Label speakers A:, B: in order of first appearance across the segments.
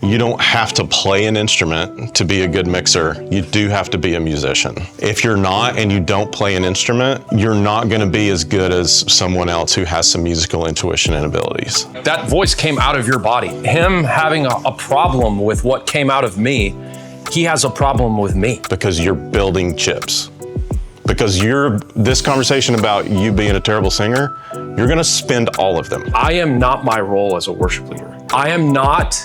A: You don't have to play an instrument to be a good mixer. You do have to be a musician. If you're not and you don't play an instrument, you're not going to be as good as someone else who has some musical intuition and abilities.
B: That voice came out of your body. Him having a problem with what came out of me, he has a problem with me.
A: Because you're building chips. Because this conversation about you being a terrible singer, you're going to spend all of them.
B: I am not my role as a worship leader. I am not,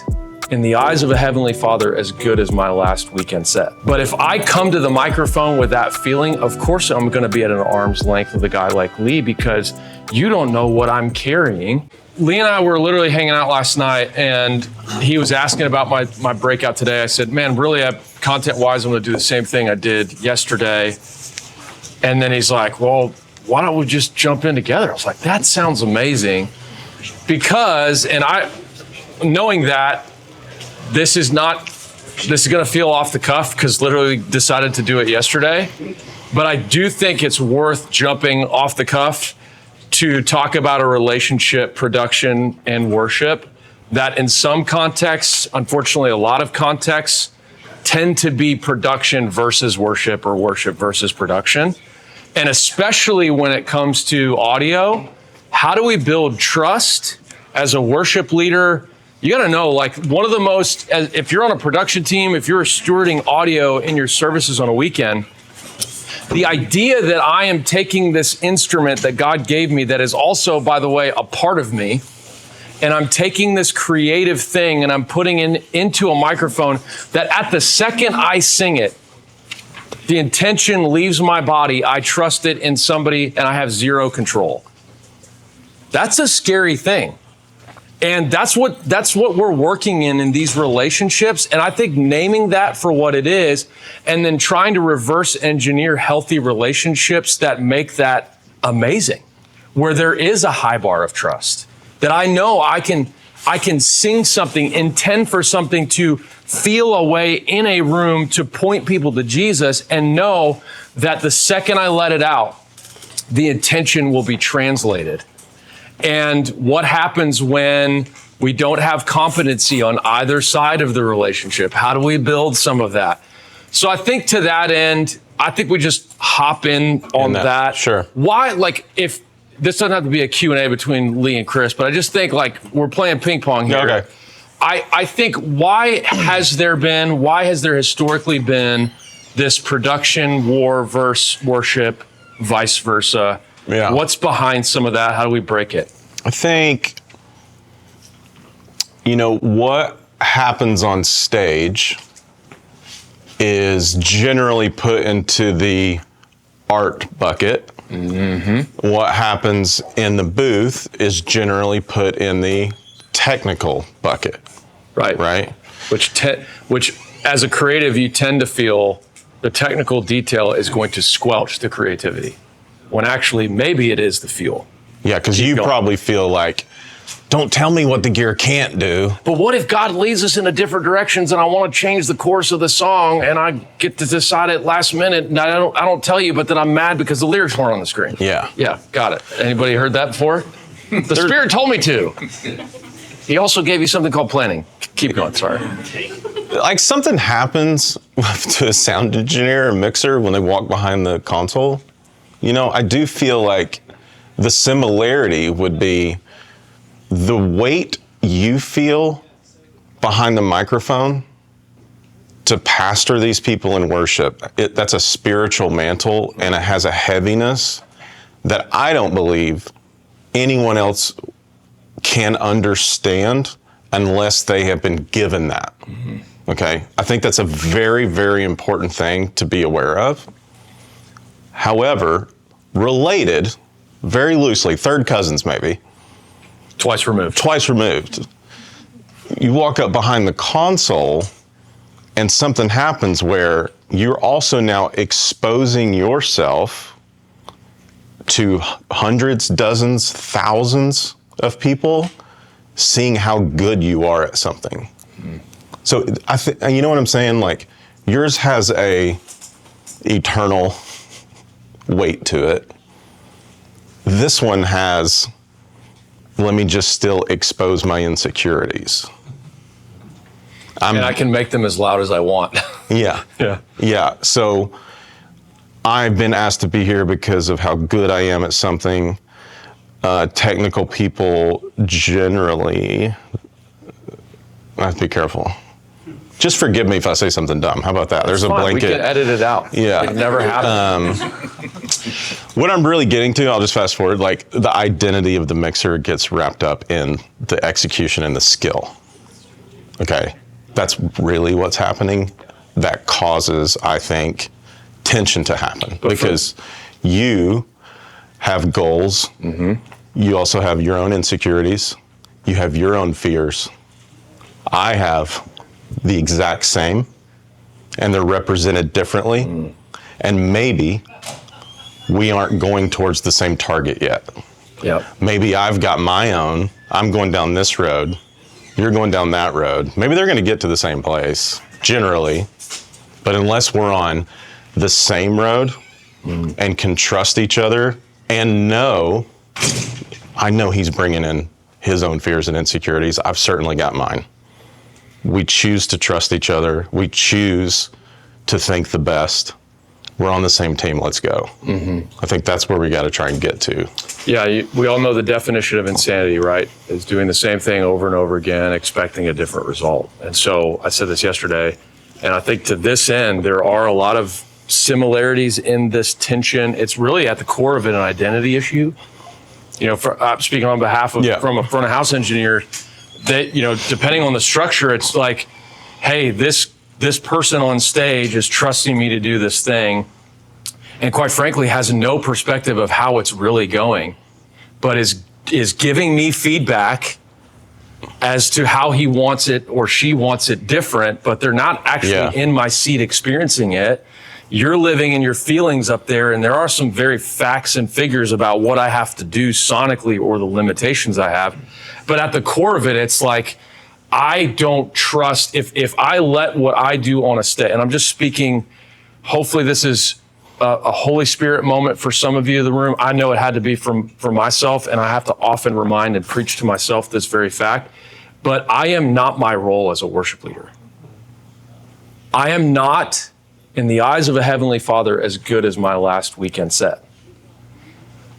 B: in the eyes of a Heavenly Father, as good as my last weekend set. But if I come to the microphone with that feeling, of course I'm going to be at an arm's length with a guy like Lee, because you don't know what I'm carrying. Lee and I were literally hanging out last night, and he was asking about my breakout today. I said, man, really, content-wise, I'm going to do the same thing I did yesterday. And then he's like, well, why don't we just jump in together? I was like, that sounds amazing. Because, knowing that, this is going to feel off the cuff because literally decided to do it yesterday. But I do think it's worth jumping off the cuff to talk about a relationship, production, and worship that in some contexts, unfortunately, a lot of contexts tend to be production versus worship or worship versus production. And especially when it comes to audio, how do we build trust as a worship leader? You got to know, like, one of the most, if you're on a production team, if you're stewarding audio in your services on a weekend, the idea that I am taking this instrument that God gave me that is also, by the way, a part of me, and I'm taking this creative thing and I'm putting into a microphone that at the second I sing it, the intention leaves my body, I trust it in somebody, and I have zero control. That's a scary thing. And that's what we're working in these relationships. And I think naming that for what it is, and then trying to reverse engineer healthy relationships that make that amazing, where there is a high bar of trust, that I know I can sing something, intend for something to feel a way in a room to point people to Jesus, and know that the second I let it out, the intention will be translated. And what happens when we don't have competency on either side of the relationship? How do we build some of that? So I think to that end, I think we just hop in on that.
A: Sure.
B: Why, like, if this doesn't have to be a Q&A between Lee and Chris, but I just think, like, we're playing ping pong here.
A: Okay.
B: I think why has there historically been this production war versus worship, vice versa?
A: Yeah.
B: What's behind some of that? How do we break it?
A: I think, what happens on stage is generally put into the art bucket. Mm-hmm. What happens in the booth is generally put in the technical bucket. Right. Which as a creative, you tend to feel the technical detail is going to squelch the creativity, when actually maybe it is the fuel. Yeah, because you probably feel like, don't tell me what the gear can't do.
B: But what if God leads us in a different directions and I want to change the course of the song and I get to decide it last minute and I don't tell you, but then I'm mad because the lyrics weren't on the screen.
A: Yeah.
B: Yeah, got it. Anybody heard that before? The Spirit told me to. He also gave you something called planning. Keep going, sorry.
A: Like, something happens to a sound engineer or mixer when they walk behind the console. I do feel like the similarity would be the weight you feel behind the microphone to pastor these people in worship. That's a spiritual mantle, and it has a heaviness that I don't believe anyone else can understand unless they have been given that. Mm-hmm. Okay? I think that's a very, very important thing to be aware of. However, related, very loosely, third cousins maybe.
B: Twice removed. You walk up behind the console and something happens where you're also now exposing yourself to hundreds, dozens, thousands of people seeing how good you are at something. Mm. So you know what I'm saying? Like, yours has a eternal weight to it. This one has, let me just still expose my insecurities. And I can make them as loud as I want.
A: Yeah.
B: Yeah.
A: Yeah. So I've been asked to be here because of how good I am at something. Technical people generally, I have to be careful. Just forgive me if I say something dumb. How about that? There's a blanket.
B: We can edit it out.
A: Yeah.
B: It never happened.
A: What I'm really getting to, I'll just fast forward, like the identity of the mixer gets wrapped up in the execution and the skill. Okay. That's really what's happening. That causes, I think, tension to happen because you have goals. Mm-hmm. You also have your own insecurities. You have your own fears. I have the exact same, and they're represented differently. Mm. And maybe we aren't going towards the same target yet.
B: Yep.
A: Maybe I've got my own. I'm going down this road. You're going down that road. Maybe they're going to get to the same place, generally. But unless we're on the same road and can trust each other and know, I know he's bringing in his own fears and insecurities. I've certainly got mine. We choose to trust each other. We choose to think the best. We're on the same team. Let's go. Mm-hmm. I think that's where we got to try and get to.
B: Yeah, we all know the definition of insanity, right? Is doing the same thing over and over again, expecting a different result. And so I said this yesterday, and I think to this end, there are a lot of similarities in this tension. It's really at the core of it an identity issue. You know, I'm speaking on behalf of from a front of house engineer. That, you know, depending on the structure, it's like, hey, this person on stage is trusting me to do this thing, and quite frankly has no perspective of how it's really going, but is giving me feedback as to how he wants it or she wants it different, but they're not actually in my seat experiencing it. You're living in your feelings up there, and there are some very facts and figures about what I have to do sonically or the limitations I have. But at the core of it, it's like, I don't trust, if I let what I do on a stage, and I'm just speaking, hopefully this is a Holy Spirit moment for some of you in the room. I know it had to be for myself, and I have to often remind and preach to myself this very fact, but I am not my role as a worship leader. I am not, in the eyes of a Heavenly Father, as good as my last weekend set.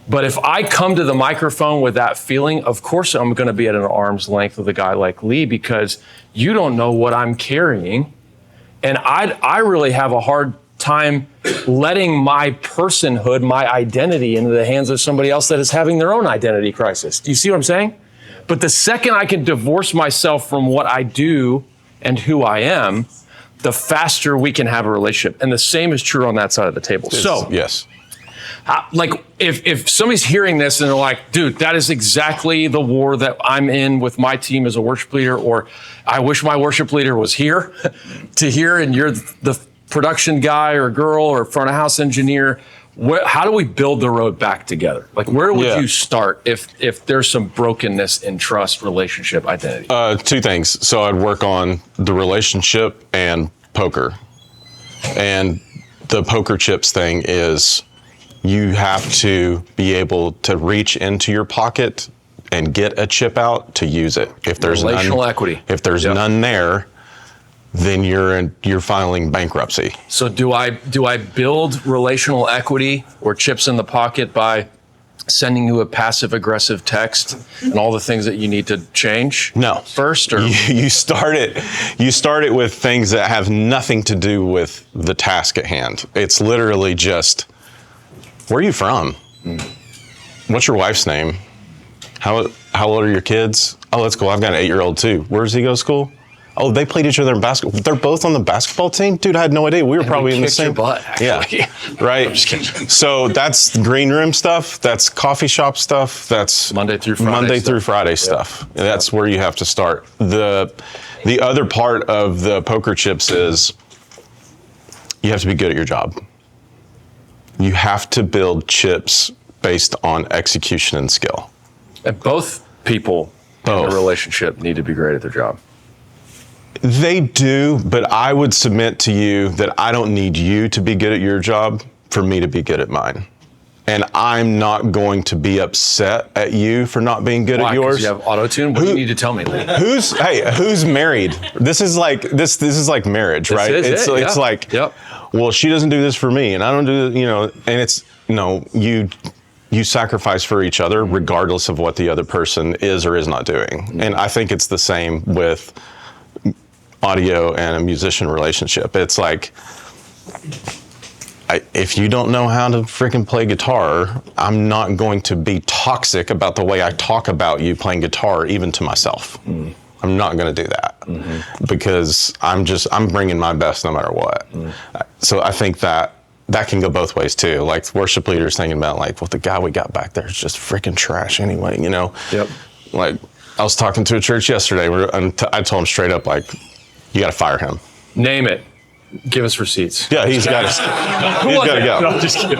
B: But if I come to the microphone with that feeling, of course I'm going to be at an arm's length with a guy like Lee, because you don't know what I'm carrying. And I really have a hard time letting my personhood, my identity, into the hands of somebody else that is having their own identity crisis. Do you see what I'm saying? But the second I can divorce myself from what I do and who I am, the faster we can have a relationship. And the same is true on that side of the table.
A: Yes.
B: Like if somebody's hearing this and they're like, dude, that is exactly the war that I'm in with my team as a worship leader, or I wish my worship leader was here to hear, and you're the production guy or girl or front of house engineer, how do we build the road back together? Like, where would you start if there's some brokenness in trust, relationship, identity?
A: Two things. So I'd work on the relationship and poker. And the poker chips thing is, you have to be able to reach into your pocket and get a chip out to use it. If there's
B: relational equity.
A: If there's none there, then you're filing bankruptcy.
B: So do I build relational equity or chips in the pocket by sending you a passive aggressive text and all the things that you need to change?
A: No.
B: First, or
A: you start it with things that have nothing to do with the task at hand. It's literally just, where are you from? What's your wife's name? How old are your kids? Oh, that's cool. I've got an 8-year-old too. Where does he go to school? Oh, they played each other in basketball. They're both on the basketball team? Dude, I had no idea. We were probably in the same.
B: Your butt, actually.
A: Yeah, right. I'm just kidding. So that's green room stuff. That's coffee shop stuff. That's
B: Monday through Friday
A: stuff. That's where you have to start. The other part of the poker chips is you have to be good at your job. You have to build chips based on execution and skill.
B: And both people in a relationship need to be great at their job.
A: They do, but I would submit to you that I don't need you to be good at your job for me to be good at mine. and I'm not going to be upset at you for not being good
B: Why?
A: at
B: 'Cause
A: yours.
B: you have auto-tune? What do you need to tell me?
A: Who's married? This is like marriage, right? It's
B: yeah.
A: like,
B: Yep.
A: well, she doesn't do this for me, and I don't do, and it's, you sacrifice for each other regardless of what the other person is or is not doing. And I think it's the same with audio and a musician relationship. It's like, if you don't know how to freaking play guitar, I'm not going to be toxic about the way I talk about you playing guitar, even to myself. I'm not going to do that because I'm bringing my best no matter what. So I think that can go both ways too. Like worship leaders thinking about like, well, the guy we got back there is just freaking trash anyway,
B: Yep.
A: Like I was talking to a church yesterday and I told him straight up, like, you got to fire him.
B: Name it. Give us receipts.
A: Yeah, he's got to go.
B: No, I'm just kidding.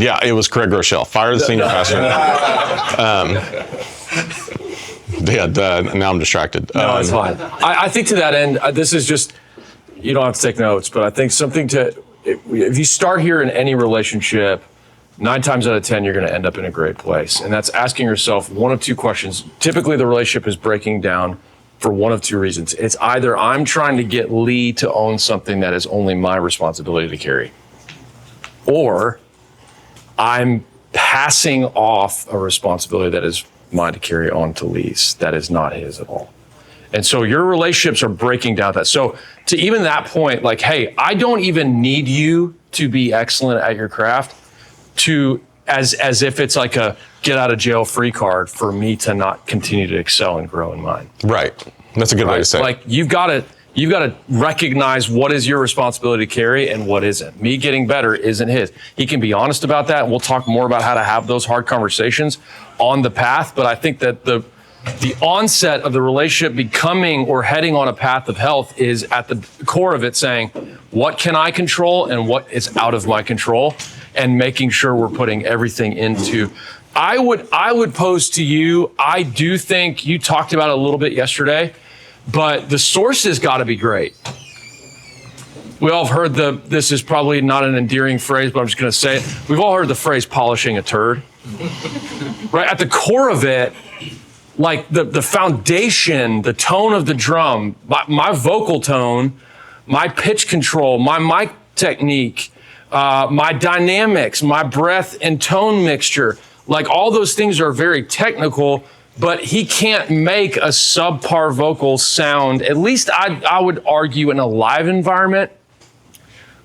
A: Yeah, it was Craig Rochelle. Fire the senior pastor. Now I'm distracted.
B: No, it's fine. I think to that end, this is just, you don't have to take notes, but I think if you start here in any relationship, 9 times out of 10, you're going to end up in a great place. And that's asking yourself one of two questions. Typically, the relationship is breaking down for one of two reasons. It's either I'm trying to get Lee to own something that is only my responsibility to carry, or I'm passing off a responsibility that is mine to carry on to Lee's that is not his at all. And so your relationships are breaking down that. So to even that point, like, hey, I don't even need you to be excellent at your craft as if it's like a get out of jail free card for me to not continue to excel and grow in mine.
A: Right. That's a good way to say it.
B: Like you've got to recognize what is your responsibility to carry and what isn't. Me getting better isn't his. He can be honest about that, and we'll talk more about how to have those hard conversations on the path. But I think that the onset of the relationship becoming or heading on a path of health is at the core of it saying, what can I control and what is out of my control, and making sure we're putting everything into. I would pose to you, I do think you talked about it a little bit yesterday, but the source has got to be great. We all have heard this is probably not an endearing phrase, but I'm just going to say it. We've all heard the phrase polishing a turd. Right? At the core of it, like the foundation, the tone of the drum, my vocal tone, my pitch control, my mic technique, my dynamics, my breath and tone mixture, like all those things are very technical, but he can't make a subpar vocal sound. At least I would argue in a live environment.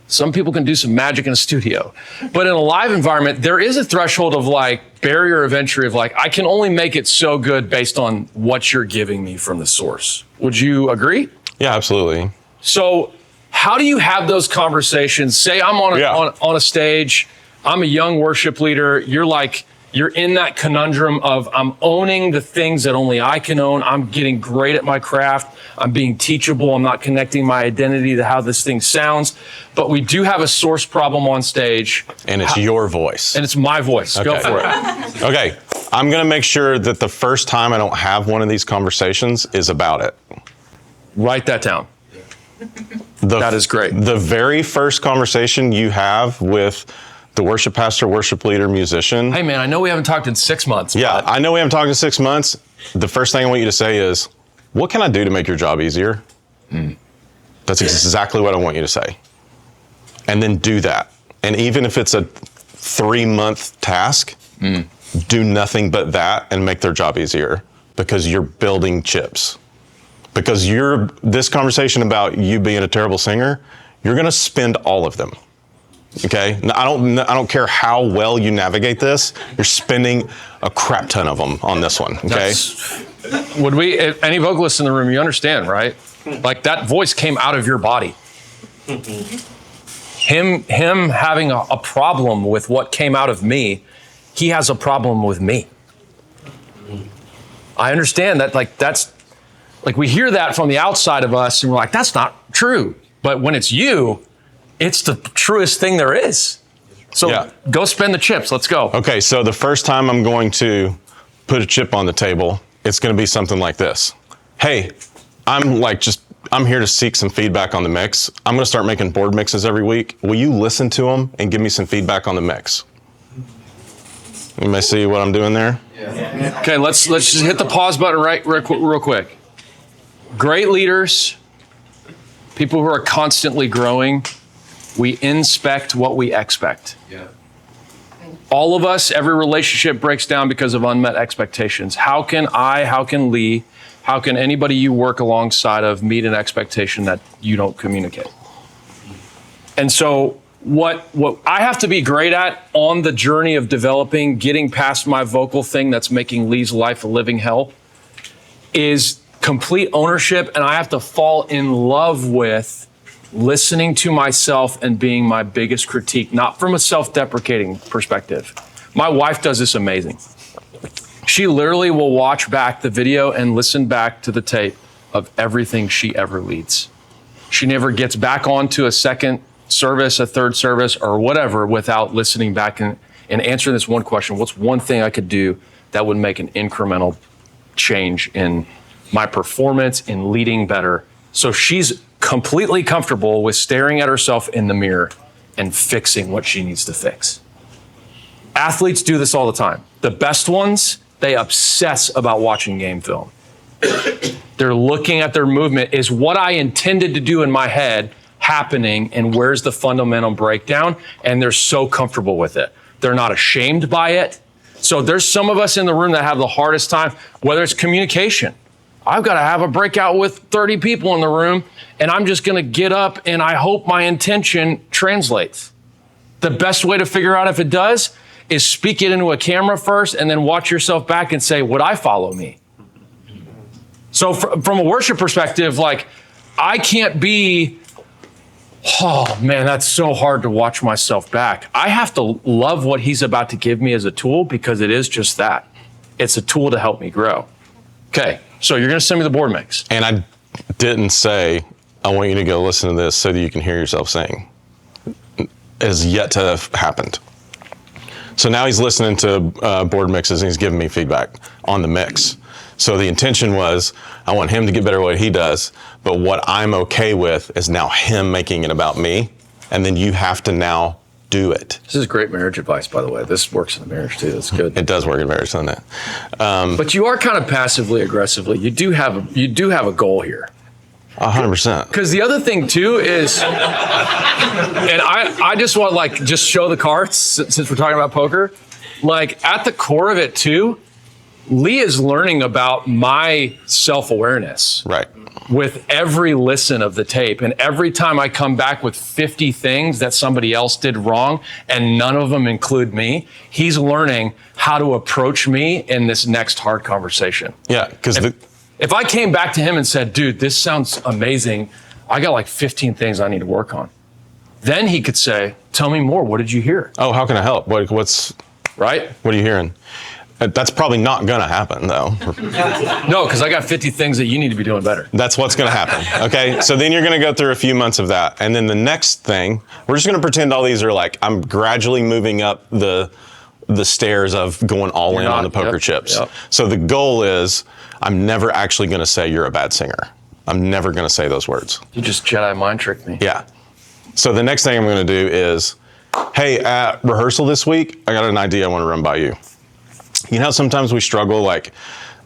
B: Some people can do some magic in a studio, but in a live environment, there is a threshold of like barrier of entry of like, I can only make it so good based on what you're giving me from the source. Would you agree?
A: Yeah, absolutely.
B: So how do you have those conversations? Say I'm on a stage, I'm a young worship leader. You're in that conundrum of I'm owning the things that only I can own. I'm getting great at my craft. I'm being teachable. I'm not connecting my identity to how this thing sounds. But we do have a source problem on stage.
A: And it's your voice.
B: And it's my voice. Okay. Go for it.
A: Okay. I'm going to make sure that the first time I don't have one of these conversations is about it.
B: Write that down. That is great.
A: The very first conversation you have with the worship pastor, worship leader, musician.
B: Hey man, I know we haven't talked in 6 months.
A: Yeah, I know we haven't talked in 6 months. The first thing I want you to say is, what can I do to make your job easier? That's exactly what I want you to say. And then do that. And even if it's a 3-month task, do nothing but that and make their job easier, because you're building chips. Because this conversation about you being a terrible singer, you're going to spend all of them. Okay, now, I don't care how well you navigate this. You're spending a crap ton of them on this one. Okay.
B: Would we? Any vocalists in the room? You understand, right? Like that voice came out of your body. Him having a problem with what came out of me. He has a problem with me. I understand that. That's we hear that from the outside of us, and we're like, that's not true. But when it's you, it's the truest thing there is. So Go spend the chips. Let's go.
A: Okay, so the first time I'm going to put a chip on the table, it's going to be something like this. Hey, I'm here to seek some feedback on the mix. I'm going to start making board mixes every week. Will you listen to them and give me some feedback on the mix? You may see what I'm doing there.
B: Okay, let's just hit the pause button real quick. Great leaders, people who are constantly growing, we inspect what we expect.
C: Yeah.
B: All of us, every relationship breaks down because of unmet expectations. How can Lee, how can anybody you work alongside of meet an expectation that you don't communicate? And so what I have to be great at on the journey of developing, getting past my vocal thing that's making Lee's life a living hell, is complete ownership, and I have to fall in love with listening to myself and being my biggest critique, not from a self-deprecating perspective. My wife does this amazing. She literally will watch back the video and listen back to the tape of everything she ever leads. She never gets back onto a second service, a third service, or whatever without listening back and answering this one question: what's one thing I could do that would make an incremental change in my performance, in leading better? So she's completely comfortable with staring at herself in the mirror and fixing what she needs to fix. Athletes do this all the time. The best ones, they obsess about watching game film. They're looking at their movement. Is what I intended to do in my head happening, and where's the fundamental breakdown? And they're so comfortable with it. They're not ashamed by it. So there's some of us in the room that have the hardest time, whether it's communication. I've got to have a breakout with 30 people in the room, and I'm just going to get up and I hope my intention translates. The best way to figure out if it does is speak it into a camera first and then watch yourself back and say, would I follow me? So from a worship perspective, like, I can't be, oh man, that's so hard to watch myself back. I have to love what he's about to give me as a tool, because it is just that. It's a tool to help me grow. Okay, so you're going to send me the board mix.
A: And I didn't say, I want you to go listen to this so that you can hear yourself sing. It has yet to have happened. So now he's listening to board mixes and he's giving me feedback on the mix. So the intention was, I want him to get better at what he does, but what I'm okay with is now him making it about me, and then you have to now do it.
B: This is great marriage advice, by the way. This works in a marriage too. That's good.
A: It does work in marriage, doesn't it?
B: But you are kind of passively aggressively. You do have a goal here.
A: 100%.
B: Because the other thing too is, and I just want to just show the cards since we're talking about poker. Like, at the core of it too, Lee is learning about my self-awareness.
A: Right.
B: With every listen of the tape. And every time I come back with 50 things that somebody else did wrong, and none of them include me, he's learning how to approach me in this next hard conversation.
A: Yeah, because
B: if I came back to him and said, dude, this sounds amazing, I got like 15 things I need to work on, then he could say, tell me more. What did you hear?
A: Oh, how can I help? What's
B: right?
A: What are you hearing? That's probably not going to happen, though.
B: No, because I got 50 things that you need to be doing better.
A: That's what's going to happen, okay? So then you're going to go through a few months of that. And then the next thing, we're just going to pretend all these are like, I'm gradually moving up the stairs of going all in on the poker chips.
B: Yep.
A: So the goal is, I'm never actually going to say you're a bad singer. I'm never going to say those words.
B: You just Jedi mind tricked me.
A: Yeah. So the next thing I'm going to do is, hey, at rehearsal this week, I got an idea I want to run by you. You know how sometimes we struggle, like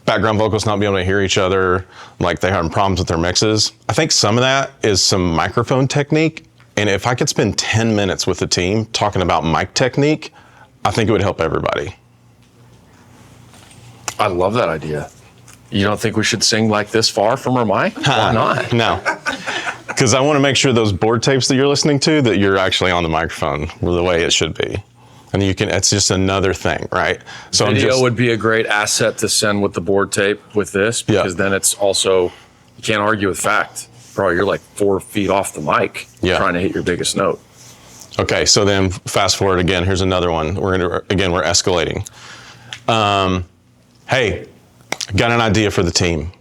A: background vocals not being able to hear each other, like they're having problems with their mixes? I think some of that is some microphone technique. And if I could spend 10 minutes with the team talking about mic technique, I think it would help everybody.
B: I love that idea. You don't think we should sing like this far from our mic? Why not?
A: No. Because I want to make sure those board tapes that you're listening to, that you're actually on the microphone the way it should be. And you can, it's just another thing, right? So
B: video would be a great asset to send with the board tape with this, because then it's also, you can't argue with fact. Bro, you're like 4 feet off the mic trying to hit your biggest note.
A: Okay, so then fast forward again, here's another one. We're escalating. Hey, got an idea for the team.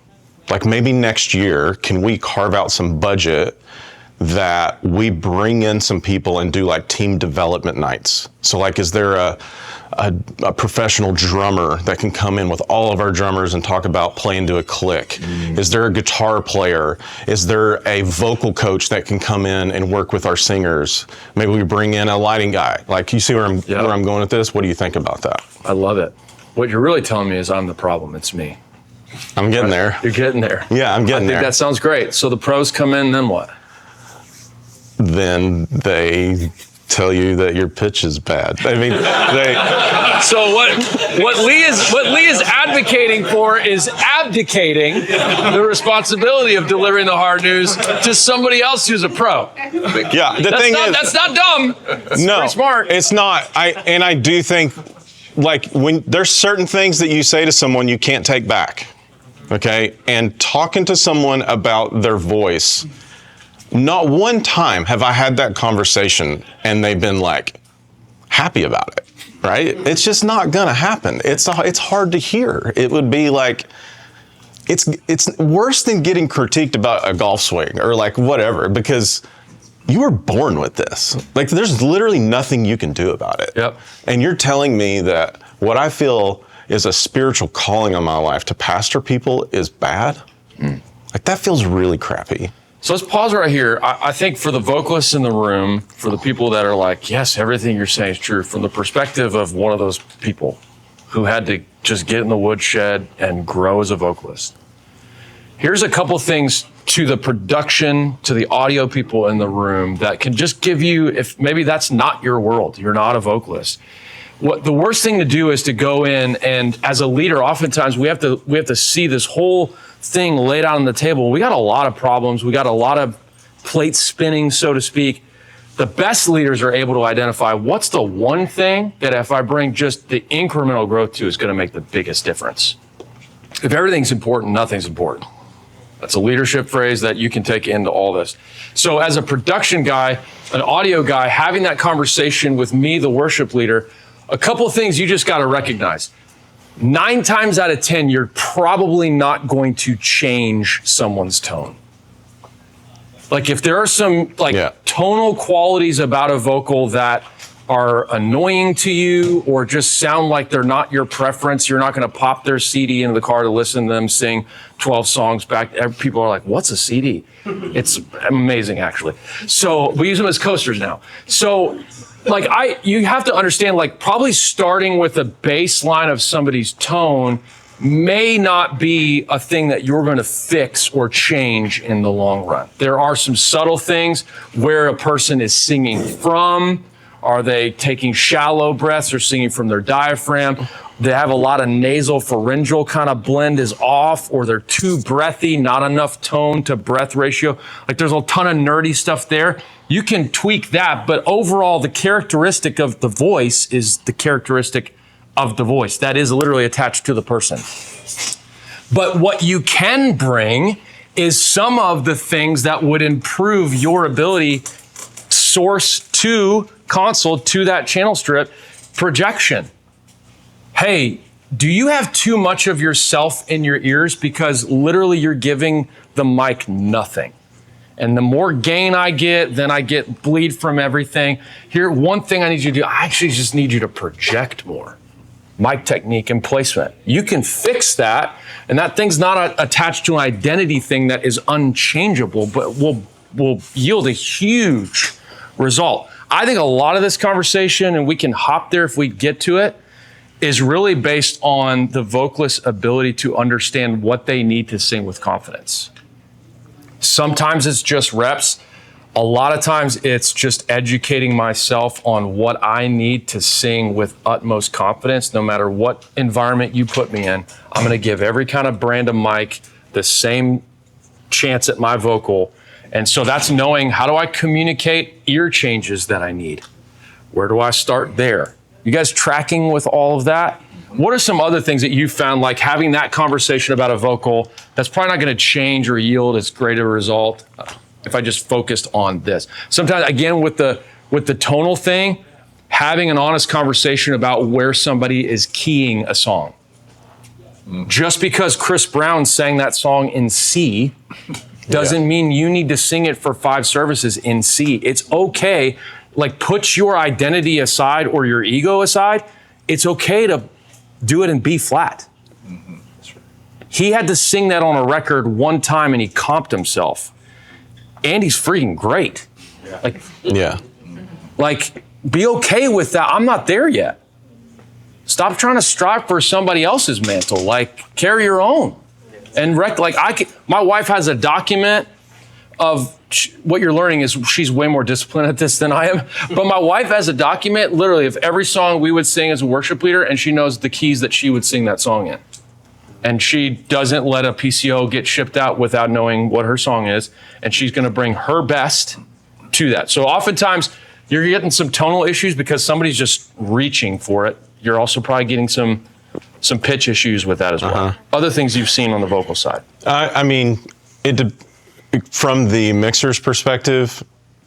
A: Like, maybe next year, can we carve out some budget that we bring in some people and do like team development nights? So like, is there a professional drummer that can come in with all of our drummers and talk about playing to a click? Is there a guitar player? Is there a vocal coach that can come in and work with our singers? Maybe we bring in a lighting guy. Like, you see where I'm going with this? What do you think about that?
B: I love it. What you're really telling me is I'm the problem. It's me.
A: I'm getting there.
B: You're getting there.
A: Yeah, I'm getting there.
B: I think that sounds great. So the pros come in, then what?
A: Then they tell you that your pitch is bad. I mean,
B: So what Lee is advocating for is abdicating the responsibility of delivering the hard news to somebody else who's a pro.
A: Yeah,
B: That's not dumb. It's pretty smart.
A: It's not. I do think, like, when there's certain things that you say to someone you can't take back, okay? And talking to someone about their voice, not one time have I had that conversation and they've been like happy about it, right? It's just not gonna happen. It's hard to hear. It would be like, it's worse than getting critiqued about a golf swing or like whatever, because you were born with this. Like, there's literally nothing you can do about it.
B: Yep.
A: And you're telling me that what I feel is a spiritual calling on my life to pastor people is bad? Like, that feels really crappy.
B: So let's pause right here. I think for the vocalists in the room, for the people that are like, yes, everything you're saying is true, from the perspective of one of those people who had to just get in the woodshed and grow as a vocalist, here's a couple things to the production, to the audio people in the room that can just give you, if maybe that's not your world, you're not a vocalist. What the worst thing to do is to go in, and as a leader, oftentimes we have to see this whole thing laid out on the table. We got a lot of problems. We got a lot of plates spinning, so to speak. The best leaders are able to identify what's the one thing that if I bring just the incremental growth to is going to make the biggest difference. If everything's important, nothing's important. That's a leadership phrase that you can take into all this. So as a production guy, an audio guy, having that conversation with me, the worship leader, a couple of things you just got to recognize. 9 times out of 10, you're probably not going to change someone's tone. Like, if there are some tonal qualities about a vocal that are annoying to you or just sound like they're not your preference, you're not going to pop their CD into the car to listen to them sing 12 songs back. People are like, what's a CD? It's amazing, actually. So we use them as coasters now. So you have to understand, like, probably starting with a baseline of somebody's tone may not be a thing that you're going to fix or change in the long run. There are some subtle things where a person is singing from. Are they taking shallow breaths or singing from their diaphragm? They have a lot of nasal pharyngeal kind of blend is off, or they're too breathy, not enough tone to breath ratio. Like, there's a ton of nerdy stuff there. You can tweak that, but overall, the characteristic of the voice is the characteristic of the voice. That is literally attached to the person. But what you can bring is some of the things that would improve your ability, source to console, to that channel strip, projection. Hey, do you have too much of yourself in your ears? Because literally you're giving the mic nothing. And the more gain I get, then I get bleed from everything. Here, one thing I need you to do, I actually just need you to project more. Mic technique and placement. You can fix that, and that thing's not attached to an identity thing that is unchangeable, but will yield a huge result. I think a lot of this conversation, and we can hop there if we get to it, is really based on the vocalist's ability to understand what they need to sing with confidence. Sometimes it's just reps. A lot of times it's just educating myself on what I need to sing with utmost confidence. No matter what environment you put me in, I'm going to give every kind of brand of mic the same chance at my vocal. And so that's knowing, how do I communicate ear changes that I need? Where do I start there? You guys tracking with all of that? What are some other things that you found, like having that conversation about a vocal that's probably not going to change or yield as great a result if I just focused on this? Sometimes, again, with the tonal thing, having an honest conversation about where somebody is keying a song. Just because Chris Brown sang that song in C doesn't mean you need to sing it for 5 services in C. It's okay. Like, put your identity aside or your ego aside. It's okay to do it in B flat. That's right. He had to sing that on a record one time and he comped himself. And he's freaking great. Like, be okay with that. I'm not there yet. stop trying to strive for somebody else's mantle. Like, carry your own. And my wife has a document of what you're learning is she's way more disciplined at this than I am. But my wife has a document literally of every song we would sing as a worship leader, and she knows the keys that she would sing that song in. And she doesn't let a PCO get shipped out without knowing what her song is. And she's going to bring her best to that. So oftentimes you're getting some tonal issues because somebody's just reaching for it. You're also probably getting some pitch issues with that as well. Other things you've seen on the vocal side.
A: I mean, from the mixer's perspective,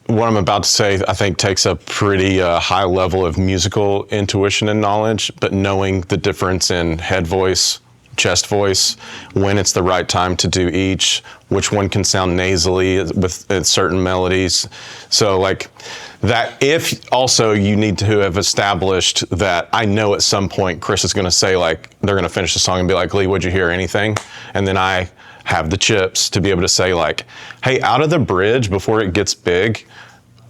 A: what I'm about to say, I think, takes a pretty high level of musical intuition and knowledge, but knowing the difference in head voice, chest voice, when it's the right time to do each, which one can sound nasally with certain melodies. So like that, if also you need to have established that I know at some point Chris is going to say, like, they're going to finish the song and be like, Lee, would you hear anything? And then I have the chips to be able to say, like, hey, out of the bridge before it gets big,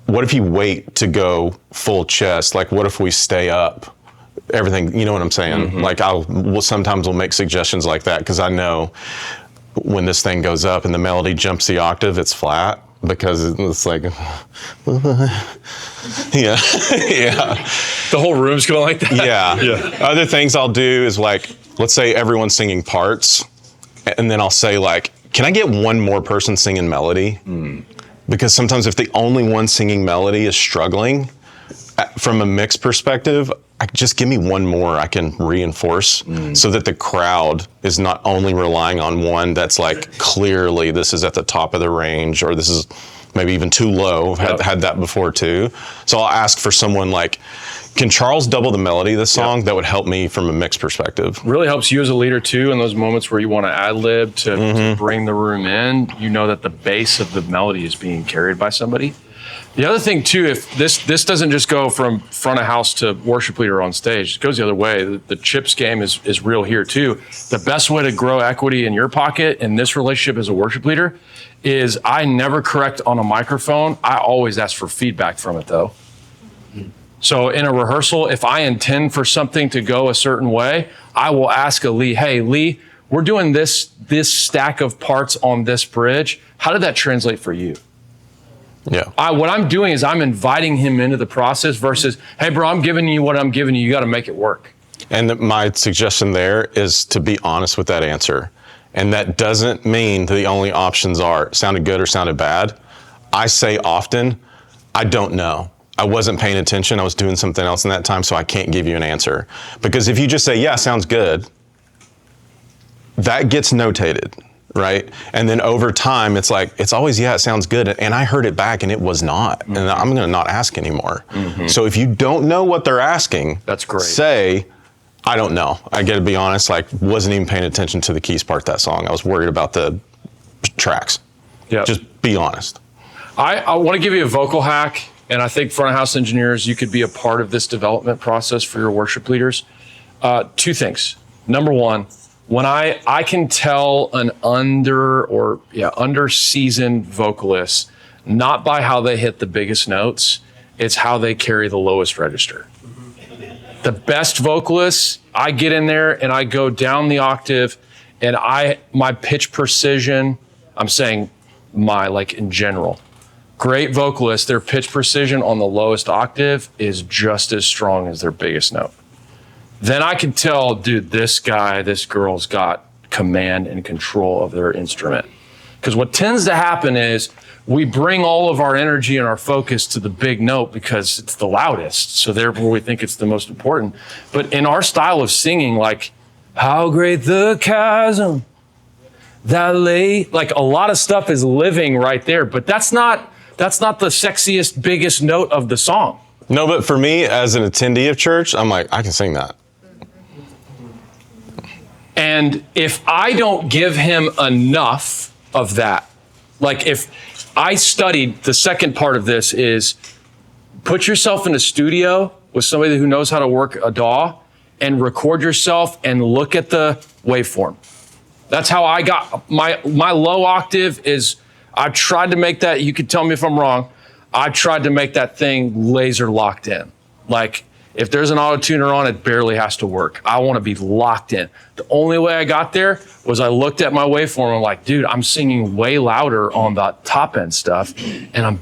A: what if you wait to go full chest? Like, what if we stay up? Everything, you know what I'm saying? Like, sometimes we'll make suggestions like that because I know when this thing goes up and the melody jumps the octave, it's flat because it's like, yeah.
B: The whole room's going like that?
A: Yeah. Other things I'll do is, like, let's say everyone's singing parts, and then I'll say, like, can I get one more person singing melody? Because sometimes if the only one singing melody is struggling, from a mix perspective, just give me one more I can reinforce so that the crowd is not only relying on one that's like, clearly this is at the top of the range, or this is maybe even too low. I've had that before too. So I'll ask for someone like, can Charles double the melody of this song? That would help me from a mix perspective.
B: Really helps you as a leader too in those moments where you want to ad-lib to bring the room in. You know that the base of the melody is being carried by somebody. The other thing too, if this doesn't just go from front of house to worship leader on stage, it goes the other way. The chips game is real here too. The best way to grow equity in your pocket in this relationship as a worship leader is I never correct on a microphone. I always ask for feedback from it though. So in a rehearsal, if I intend for something to go a certain way, I will ask a Lee, hey Lee, we're doing this stack of parts on this bridge. How did that translate for you?
A: Yeah.
B: What I'm doing is I'm inviting him into the process versus, hey, bro, I'm giving you what I'm giving you. You got to make it work.
A: And my suggestion there is to be honest with that answer. And that doesn't mean the only options are sounded good or sounded bad. I say often, I don't know. I wasn't paying attention. I was doing something else in that time, so I can't give you an answer. Because if you just say, yeah, sounds good, that gets notated. Right? And then over time, it's like, it's always, yeah, it sounds good. And I heard it back and it was not. And I'm going to not ask anymore. So if you don't know what they're asking,
B: that's great.
A: Say, I don't know. I got to be honest, like, wasn't even paying attention to the keys part of that song. I was worried about the tracks.
B: Yeah.
A: Just be honest.
B: I want to give you a vocal hack. And I think front of house engineers, you could be a part of this development process for your worship leaders. Two things. Number one, when I can tell an under-seasoned vocalist, not by how they hit the biggest notes, it's how they carry the lowest register. The best vocalists, I get in there and I go down the octave and my pitch precision, I'm saying like in general, great vocalists, their pitch precision on the lowest octave is just as strong as their biggest note. Then I can tell, dude, this girl's got command and control of their instrument. Because what tends to happen is we bring all of our energy and our focus to the big note because it's the loudest. So therefore we think it's the most important. But in our style of singing, like, how great the chasm that lay, like a lot of stuff is living right there. But that's not the sexiest, biggest note of the song.
A: No, but for me, as an attendee of church, I'm like, I can sing that.
B: And if I don't give him enough of that, like if I studied, the second part of this is put yourself in a studio with somebody who knows how to work a DAW and record yourself and look at the waveform. That's how I got my low octave is, I tried to make that, you could tell me if I'm wrong, I tried to make that thing laser locked in. Like If there's an auto tuner on, it barely has to work. I want to be locked in. The only way I got there was I looked at my waveform. I'm like, dude, I'm singing way louder on the top end stuff, and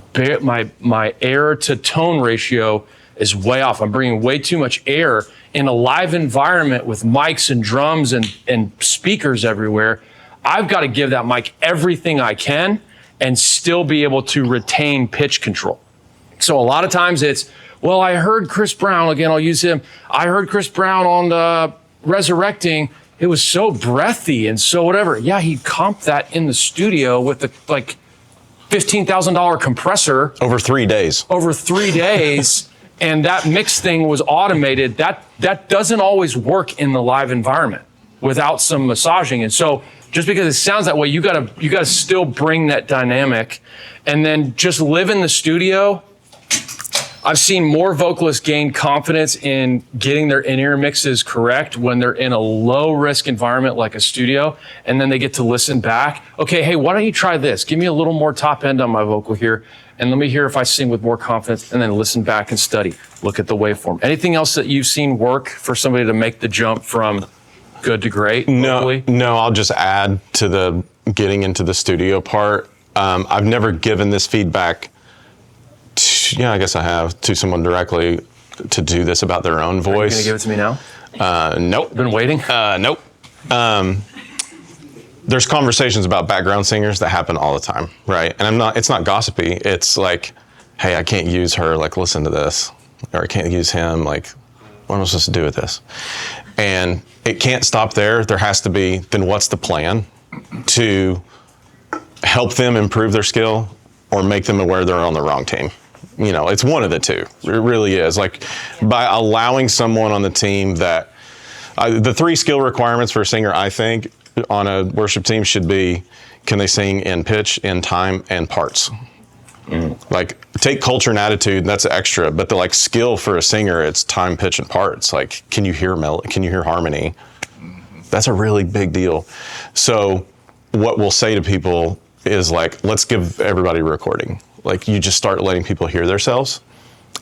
B: my air to tone ratio is way off. I'm bringing way too much air in a live environment with mics and drums and speakers everywhere. I've got to give that mic everything I can and still be able to retain pitch control. So a lot of times it's, well, I heard Chris Brown, again, I'll use him. I heard Chris Brown on Resurrecting. It was so breathy and so whatever. Yeah, he comped that in the studio with the like $15,000 compressor.
A: Over 3 days.
B: Over 3 days. And that mix thing was automated. That doesn't always work in the live environment without some massaging. And so just because it sounds that way, you gotta still bring that dynamic, and then just live in the studio. I've seen more vocalists gain confidence in getting their in-ear mixes correct when they're in a low-risk environment like a studio, and then they get to listen back. Okay, hey, why don't you try this? Give me a little more top end on my vocal here, and let me hear if I sing with more confidence, and then listen back and study. Look at the waveform. Anything else that you've seen work for somebody to make the jump from good to great vocally?
A: No, I'll just add to the getting into the studio part. I've never given this feedback, I guess I have, to someone directly to do this about their own voice.
B: Are you gonna give it to me now?
A: Nope.
B: Been waiting?
A: Nope. There's conversations about background singers that happen all the time, right? And it's not gossipy. It's like, hey, I can't use her, like, listen to this. Or I can't use him, like, what am I supposed to do with this? And it can't stop there. There has to be, then what's the plan to help them improve their skill or make them aware they're on the wrong team? You know, it's one of the two. It really is. Like, by allowing someone on the team that, the 3 skill requirements for a singer, I think, on a worship team should be, can they sing in pitch, in time, and parts? Like, take culture and attitude, that's extra, but the like skill for a singer, it's time, pitch, and parts. Like, can you hear can you hear harmony? That's a really big deal. So what we'll say to people is like, let's give everybody a recording. Like, you just start letting people hear themselves.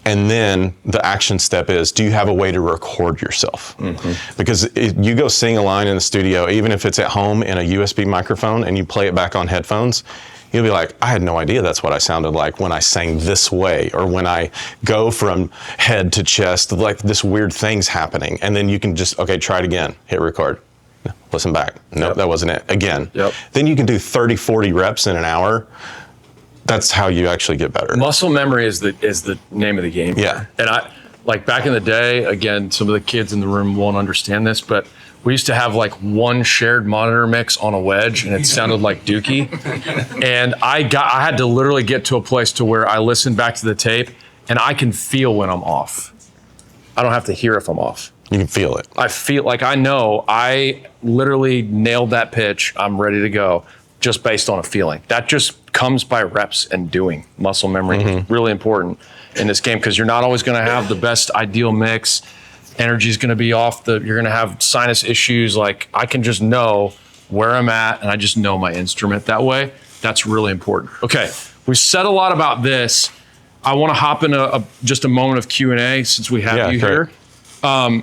A: And then the action step is, do you have a way to record yourself? Because if you go sing a line in the studio, even if it's at home in a USB microphone, and you play it back on headphones, you'll be like, I had no idea that's what I sounded like when I sang this way, or when I go from head to chest, like this weird thing's happening. And then you can just, okay, try it again, hit record, listen back. No, that wasn't it, again. Then you can do 30, 40 reps in an hour. That's how you actually get better.
B: Muscle memory is the name of the game.
A: Yeah.
B: And I, like back in the day, again, some of the kids in the room won't understand this, but we used to have like one shared monitor mix on a wedge, and it sounded like Dookie. And I had to literally get to a place to where I listened back to the tape and I can feel when I'm off. I don't have to hear if I'm off.
A: You can feel it.
B: I feel like I know I literally nailed that pitch. I'm ready to go, just based on a feeling. That just comes by reps and doing. Muscle memory is really important in this game, because you're not always going to have the best ideal mix. Energy is going to be off. You're going to have sinus issues. Like, I can just know where I'm at, and I just know my instrument that way. That's really important. Okay, we've said a lot about this. I want to hop in just a moment of Q&A since we have you here. But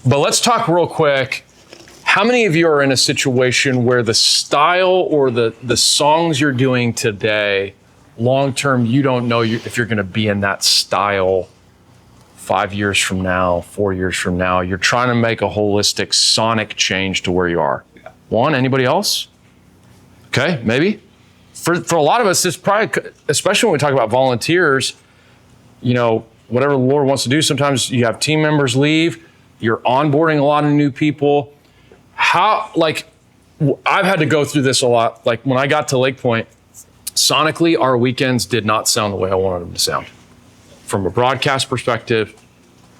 B: let's talk real quick. How many of you are in a situation where the style or the songs you're doing today, long-term, you don't know if you're going to be in that style 5 years from now, 4 years from now? You're trying to make a holistic sonic change to where you are. One, anybody else? Okay, maybe. For a lot of us, this probably, especially when we talk about volunteers, you know, whatever the Lord wants to do, sometimes you have team members leave, you're onboarding a lot of new people. I've had to go through this a lot. Like, when I got to Lake Point, sonically, our weekends did not sound the way I wanted them to sound. From a broadcast perspective,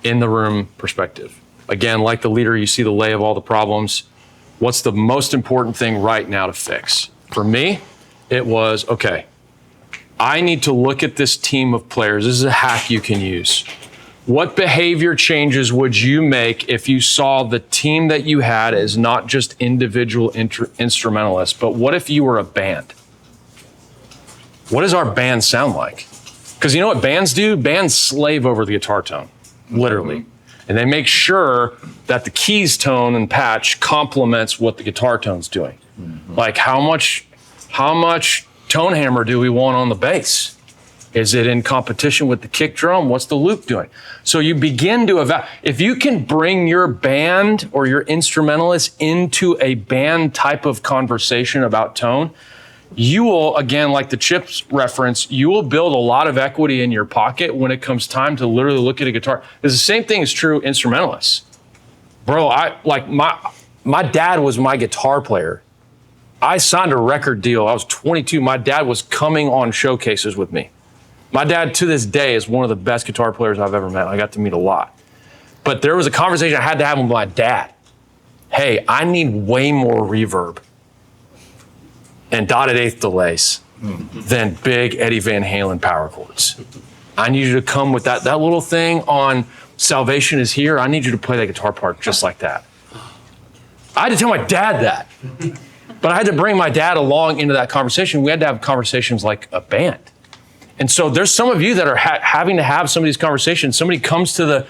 B: in the room perspective. Again, like the leader, you see the lay of all the problems. What's the most important thing right now to fix? For me, it was, okay, I need to look at this team of players. This is a hack you can use. What behavior changes would you make if you saw the team that you had as not just individual instrumentalists, but what if you were a band? What does our band sound like? Because you know what bands do? Bands slave over the guitar tone. literally. And they make sure that the keys tone and patch complements what the guitar tone's doing. Like how much tone hammer do we want on the bass? Is it in competition with the kick drum? What's the loop doing? So you begin to evaluate. If you can bring your band or your instrumentalist into a band type of conversation about tone, you will, again, like the Chips reference, you will build a lot of equity in your pocket when it comes time to literally look at a guitar. The same thing is true instrumentalists. Bro, my dad was my guitar player. I signed a record deal. I was 22. My dad was coming on showcases with me. My dad, to this day, is one of the best guitar players I've ever met. I got to meet a lot. But there was a conversation I had to have with my dad. Hey, I need way more reverb and dotted eighth delays than big Eddie Van Halen power chords. I need you to come with that little thing on Salvation Is Here. I need you to play that guitar part just like that. I had to tell my dad that. But I had to bring my dad along into that conversation. We had to have conversations like a band. And so there's some of you that are having to have some of these conversations. Somebody comes to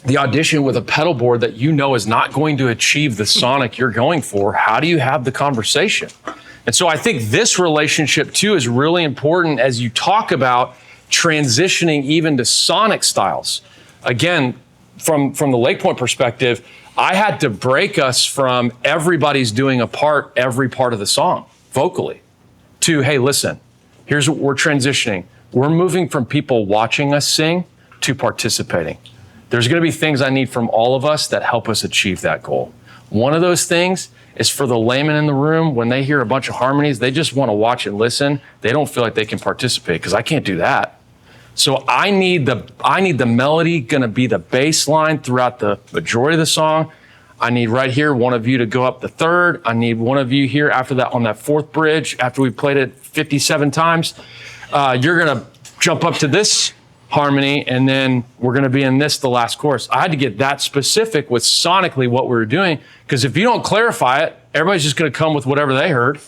B: the audition with a pedal board that you know is not going to achieve the sonic you're going for. How do you have the conversation? And so I think this relationship too is really important as you talk about transitioning even to sonic styles. Again, from the Lake Point perspective, I had to break us from everybody's doing every part of the song vocally to, hey, listen, here's what we're transitioning. We're moving from people watching us sing to participating. There's going to be things I need from all of us that help us achieve that goal. One of those things is for the layman in the room, when they hear a bunch of harmonies, they just want to watch and listen. They don't feel like they can participate because I can't do that. So I need the melody going to be the bass line throughout the majority of the song. I need right here one of you to go up the third. I need one of you here after that on that fourth bridge after we played it 57 times. You're going to jump up to this harmony, and then we're going to be in the last chorus. I had to get that specific with sonically what we were doing, because if you don't clarify it, everybody's just going to come with whatever they heard.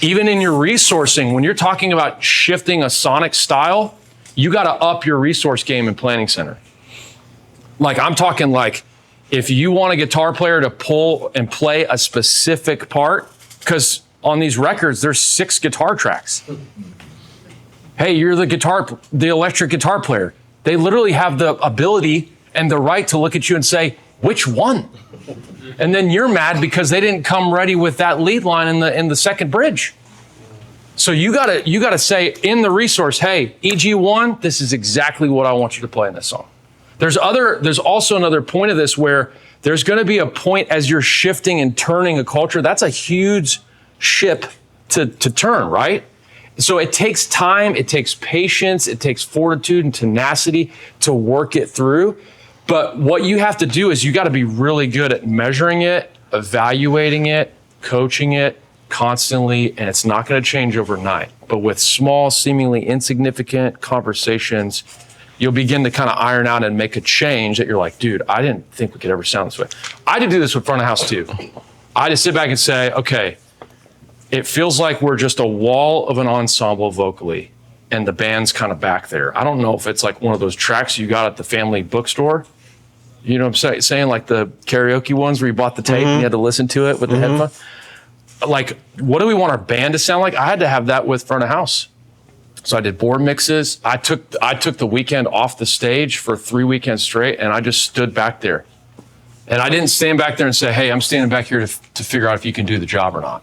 B: Even in your resourcing, when you're talking about shifting a sonic style, you got to up your resource game in Planning Center. Like I'm talking like, if you want a guitar player to pull and play a specific part, because on these records, there's 6 guitar tracks. Hey, you're the electric guitar player. They literally have the ability and the right to look at you and say, which one? And then you're mad because they didn't come ready with that lead line in the second bridge. So you gotta say in the resource, hey, EG1, this is exactly what I want you to play in this song. There's also another point of this where there's going to be a point as you're shifting and turning a culture. That's a huge ship to turn, right? So it takes time, it takes patience, it takes fortitude and tenacity to work it through. But what you have to do is you got to be really good at measuring it, evaluating it, coaching it constantly, and it's not going to change overnight. But with small, seemingly insignificant conversations, you'll begin to kind of iron out and make a change that you're like, dude, I didn't think we could ever sound this way. I did do this with front of house too. I just sit back and say, okay, it feels like we're just a wall of an ensemble vocally, and the band's kind of back there. I don't know if it's like one of those tracks you got at the family bookstore. You know what I'm saying? Like the karaoke ones where you bought the tape and you had to listen to it with the headphones. Like, what do we want our band to sound like? I had to have that with front of house. So I did board mixes. I took the weekend off the stage for 3 weekends straight, and I just stood back there. And I didn't stand back there and say, hey, I'm standing back here to figure out if you can do the job or not.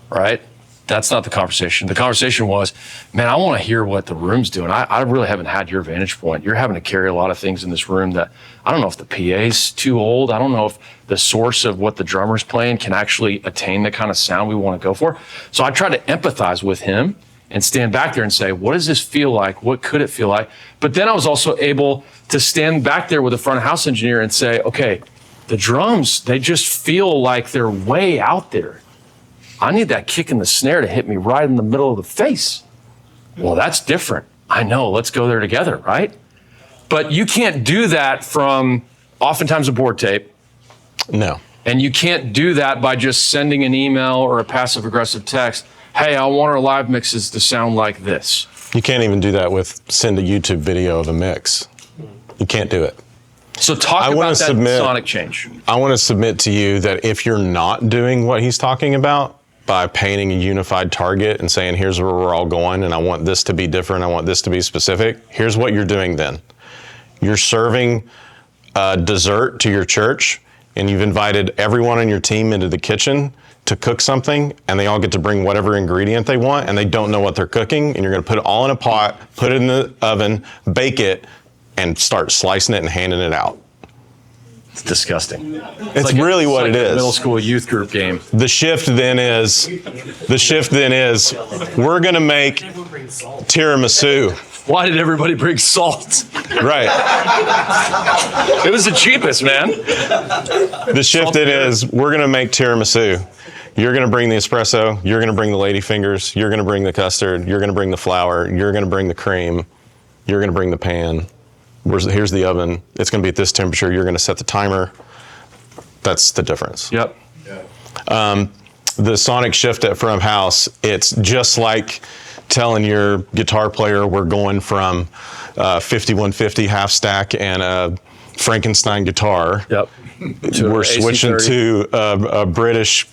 B: Right? That's not the conversation. The conversation was, man, I want to hear what the room's doing. I really haven't had your vantage point. You're having to carry a lot of things in this room that I don't know if the PA's too old. I don't know if the source of what the drummer's playing can actually attain the kind of sound we want to go for. So I try to empathize with him and stand back there and say, what does this feel like? What could it feel like? But then I was also able to stand back there with a front of house engineer and say, okay, the drums, they just feel like they're way out there. I need that kick in the snare to hit me right in the middle of the face. Well, that's different. I know, let's go there together, right? But you can't do that from oftentimes a board tape.
A: No.
B: And you can't do that by just sending an email or a passive aggressive text. hey, I want our live mixes to sound like this.
A: You can't even do that with send a YouTube video of a mix. You can't do it.
B: So talk about that sonic change.
A: I want to submit to you that if you're not doing what he's talking about by painting a unified target and saying, here's where we're all going, and I want this to be different, I want this to be specific, here's what you're doing then. You're serving dessert to your church, and you've invited everyone on your team into the kitchen to cook something, and they all get to bring whatever ingredient they want, and they don't know what they're cooking, and you're gonna put it all in a pot, put it in the oven, bake it, and start slicing it and handing it out.
B: It's disgusting.
A: It's like really what it is.
B: Middle school youth group game.
A: The shift then is, we're gonna make tiramisu.
B: Why did everybody bring salt?
A: Right.
B: It was the cheapest, man.
A: The shift then is, we're gonna make tiramisu. You're gonna bring the espresso, you're gonna bring the ladyfingers, you're gonna bring the custard, you're gonna bring the flour, you're gonna bring the cream, you're gonna bring the pan. Here's the oven. It's gonna be at this temperature. You're gonna set the timer. That's the difference.
B: Yep.
A: The sonic shift at From House, it's just like telling your guitar player we're going from 5150 half stack and a Frankenstein guitar.
B: Yep.
A: We're switching to a British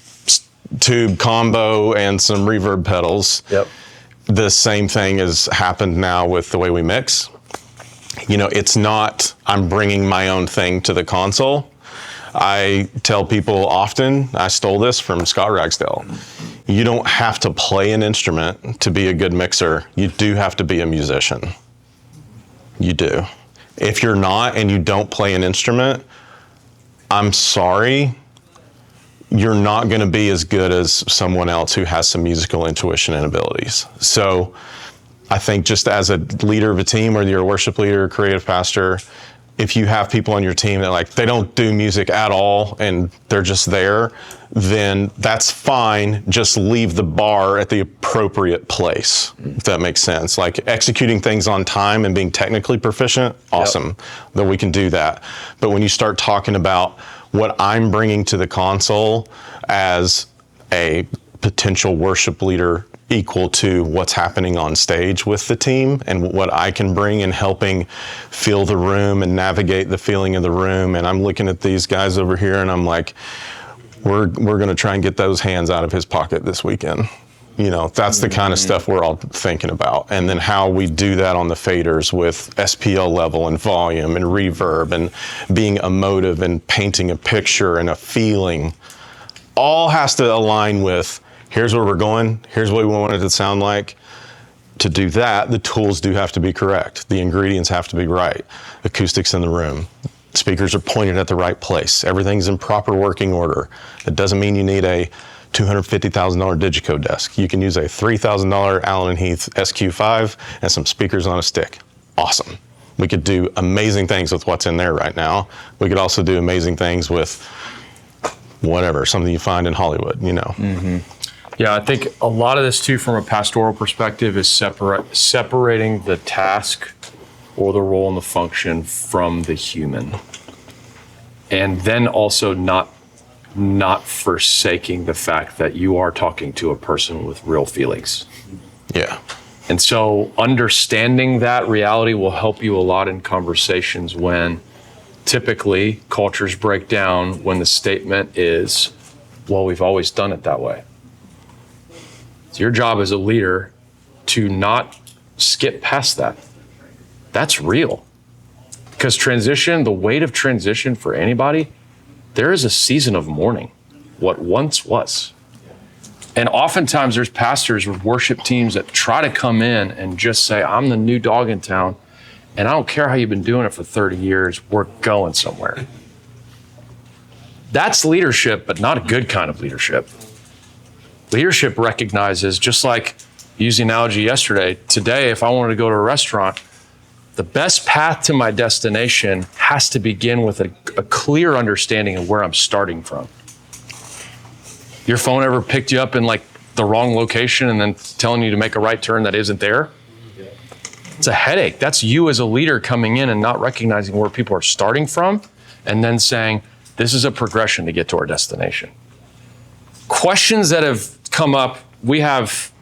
A: tube combo and some reverb pedals.
B: Yep.
A: The same thing has happened now with the way we mix. You know, it's not, I'm bringing my own thing to the console. I tell people often, I stole this from Scott Ragsdale. You don't have to play an instrument to be a good mixer. You do have to be a musician. You do. If you're not and you don't play an instrument, I'm sorry, you're not gonna be as good as someone else who has some musical intuition and abilities. So I think just as a leader of a team, whether you're a worship leader, a creative pastor, if you have people on your team that like, they don't do music at all and they're just there, then that's fine. Just leave the bar at the appropriate place, if that makes sense. Like executing things on time and being technically proficient, awesome, then we can do that. But when you start talking about what I'm bringing to the console as a potential worship leader equal to what's happening on stage with the team and what I can bring in helping feel the room and navigate the feeling of the room. And I'm looking at these guys over here and I'm like, we're gonna try and get those hands out of his pocket this weekend. You know, that's the kind of stuff we're all thinking about. And then how we do that on the faders with SPL level and volume and reverb and being emotive and painting a picture and a feeling, all has to align with, here's where we're going, here's what we want it to sound like. To do that, the tools do have to be correct. The ingredients have to be right. Acoustics in the room. Speakers are pointed at the right place. Everything's in proper working order. It doesn't mean you need a $250,000 Digico desk. You can use a $3,000 Allen & Heath SQ5 and some speakers on a stick. Awesome. We could do amazing things with what's in there right now. We could also do amazing things with whatever, something you find in Hollywood, you know.
B: Mm-hmm. Yeah, I think a lot of this too, from a pastoral perspective, is separating the task or the role and the function from the human. And then also not forsaking the fact that you are talking to a person with real feelings.
A: Yeah.
B: And so understanding that reality will help you a lot in conversations when typically cultures break down when the statement is, well, we've always done it that way. It's your job as a leader to not skip past that. That's real. Because transition, the weight of transition for anybody, there is a season of mourning, what once was. And oftentimes there's pastors with worship teams that try to come in and just say, I'm the new dog in town, and I don't care how you've been doing it for 30 years, we're going somewhere. That's leadership, but not a good kind of leadership. Leadership recognizes, just like using the analogy yesterday, today, if I wanted to go to a restaurant, the best path to my destination has to begin with a clear understanding of where I'm starting from. Your phone ever picked you up in like the wrong location and then telling you to make a right turn that isn't there? It's a headache. That's you as a leader coming in and not recognizing where people are starting from and then saying, this is a progression to get to our destination. Questions that have come up we have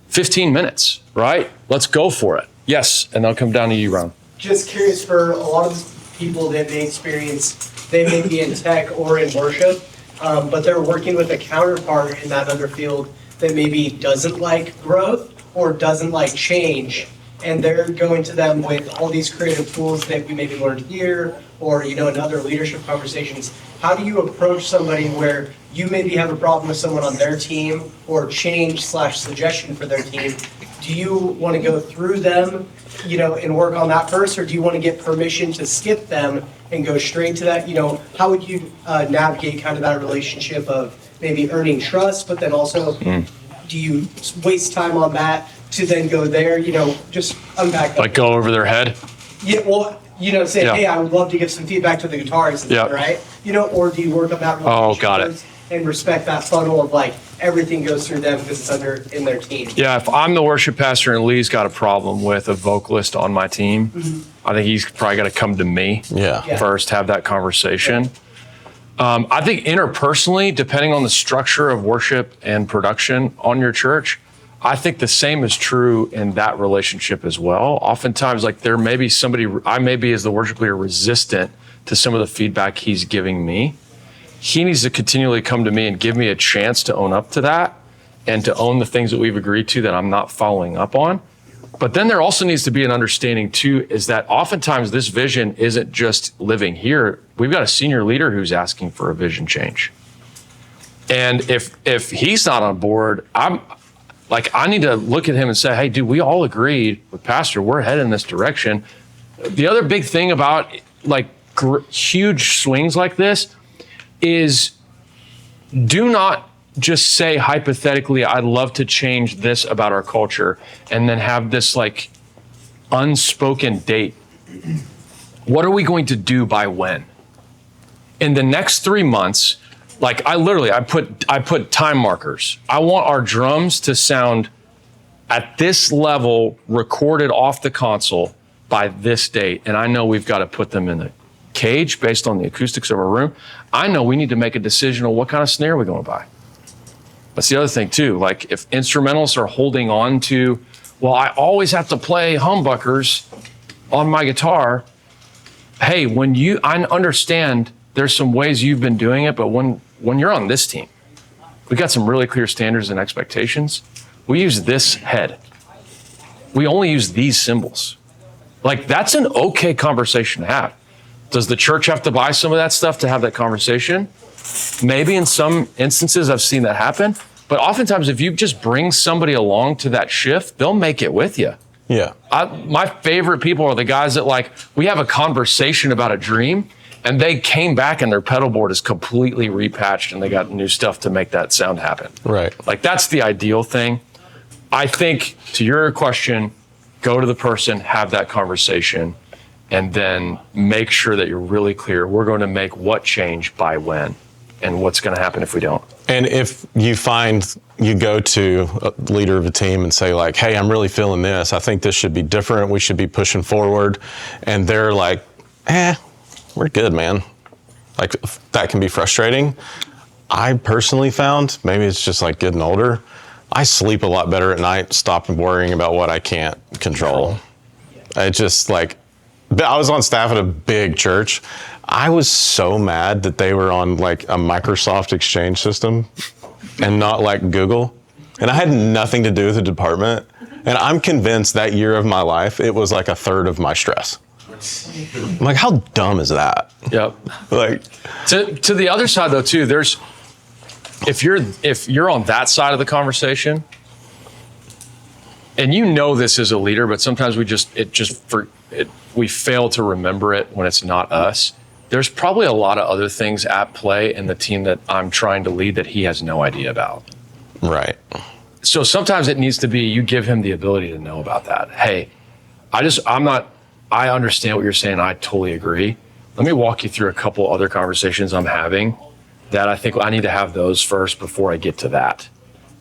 B: 15 minutes, right? Let's go for it. Yes, and I'll come down to you, Ron.
C: Just curious, for a lot of people that may experience, they may be in tech or in worship, but they're working with a counterpart in that other field that maybe doesn't like growth or doesn't like change, and they're going to them with all these creative tools that we maybe learned here or, in other leadership conversations. How do you approach somebody where you maybe have a problem with someone on their team or change/suggestion for their team? Do you want to go through them, and work on that first, or do you want to get permission to skip them and go straight to that? How would you navigate kind of that relationship of maybe earning trust, but then also do you waste time on that to then go there? Just unpack that.
B: Like go over their head?
C: Yeah, well, say, hey, I would love to give some feedback to the guitarist, right? Or do you work on that relationship
B: got it.
C: first and respect that funnel of like everything goes through them because it's in their team?
B: Yeah, if I'm the worship pastor and Lee's got a problem with a vocalist on my team, I think he's probably got to come to me first, have that conversation. I think interpersonally, depending on the structure of worship and production on your church, I think the same is true in that relationship as well. Oftentimes, like there may be somebody, I may be as the worship leader resistant to some of the feedback he's giving me. He needs to continually come to me and give me a chance to own up to that and to own the things that we've agreed to that I'm not following up on. But then there also needs to be an understanding too, is that oftentimes this vision isn't just living here. We've got a senior leader who's asking for a vision change. And if he's not on board, I need to look at him and say, hey, dude, we all agreed with Pastor, we're headed in this direction. The other big thing about like huge swings like this is do not just say hypothetically, I'd love to change this about our culture, and then have this like unspoken date. What are we going to do by when? In the next 3 months, like I put time markers. I want our drums to sound at this level recorded off the console by this date. And I know we've got to put them in the cage based on the acoustics of our room. I know we need to make a decision on what kind of snare we're going to buy. That's the other thing too. Like if instrumentals are holding on to, well, I always have to play humbuckers on my guitar. Hey, I understand there's some ways you've been doing it, but when you're on this team, we got some really clear standards and expectations. We use this head. We only use these cymbals. Like that's an okay conversation to have. Does the church have to buy some of that stuff to have that conversation? Maybe in some instances I've seen that happen, but oftentimes if you just bring somebody along to that shift, they'll make it with you.
A: Yeah.
B: My favorite people are the guys that like, we have a conversation about a dream and they came back and their pedal board is completely repatched and they got new stuff to make that sound happen.
A: Right.
B: Like that's the ideal thing. I think to your question, go to the person, have that conversation, and then make sure that you're really clear. We're going to make what change by when and what's going to happen if we don't.
A: And if you find you go to a leader of a team and say like, hey, I'm really feeling this. I think this should be different. We should be pushing forward. And they're like, we're good, man. Like that can be frustrating. I personally found, maybe it's just like getting older, I sleep a lot better at night, stop worrying about what I can't control. I just like, I was on staff at a big church. I was so mad that they were on like a Microsoft Exchange system and not like Google. And I had nothing to do with the department. And I'm convinced that year of my life, it was like a third of my stress. I'm like, how dumb is that?
B: Yep.
A: Like
B: to the other side though too, if you're on that side of the conversation, and you know this as a leader, but sometimes we fail to remember it when it's not us. There's probably a lot of other things at play in the team that I'm trying to lead that he has no idea about.
A: Right.
B: So sometimes it needs to be, you give him the ability to know about that. Hey, I understand what you're saying. I totally agree. Let me walk you through a couple other conversations I'm having that I think I need to have those first before I get to that.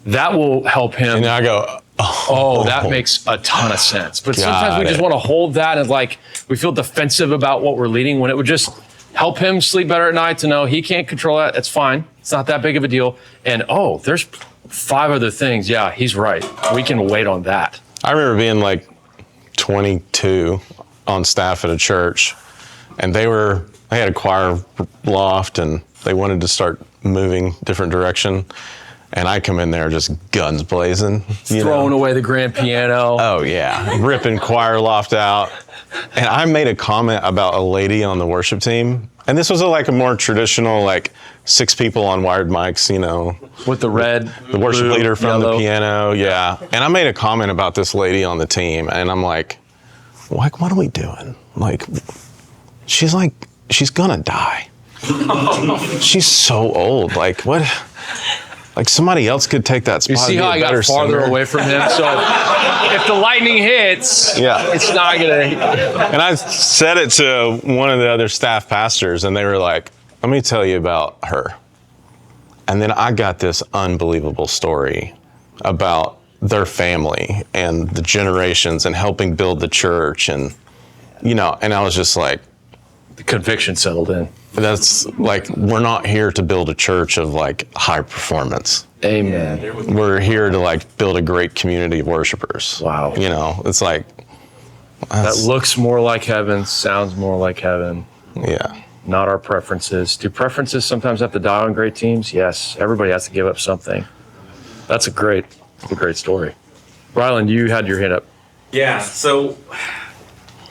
B: That will help him.
A: And I go,
B: oh, that makes a ton of sense. But sometimes we just want to hold that and like, we feel defensive about what we're leading when it would just help him sleep better at night to know he can't control that. It's fine. It's not that big of a deal. And 5 other things, yeah, he's right. We can wait on that.
A: I remember being like 22 on staff at a church, and they had a choir loft, and they wanted to start moving different direction. And I come in there just guns blazing.
B: Throwing away the grand piano.
A: Oh, yeah. Ripping choir loft out. And I made a comment about a lady on the worship team. And this was like a more traditional, like 6 people on wired mics,
B: With the red,
A: the worship
B: blue,
A: leader from
B: yellow.
A: the piano. Yeah. And I made a comment about this lady on the team. And I'm like, what are we doing? She's gonna die. She's so old. What? Somebody else could take that spot.
B: You see how I got farther away from him? So if the lightning hits,
A: yeah,
B: it's not going to.
A: And I said it to one of the other staff pastors, and they were like, let me tell you about her. And then I got this unbelievable story about their family and the generations and helping build the church. And, and I was just like,
B: the conviction settled in.
A: That's we're not here to build a church of high performance.
B: Amen.
A: We're here to build a great community of worshipers.
B: Wow.
A: It's
B: that looks more like heaven, sounds more like heaven.
A: Yeah.
B: Not our preferences. Do preferences sometimes have to die on great teams? Yes. Everybody has to give up something. That's a great story. Ryland, you had your hand up.
D: Yeah. So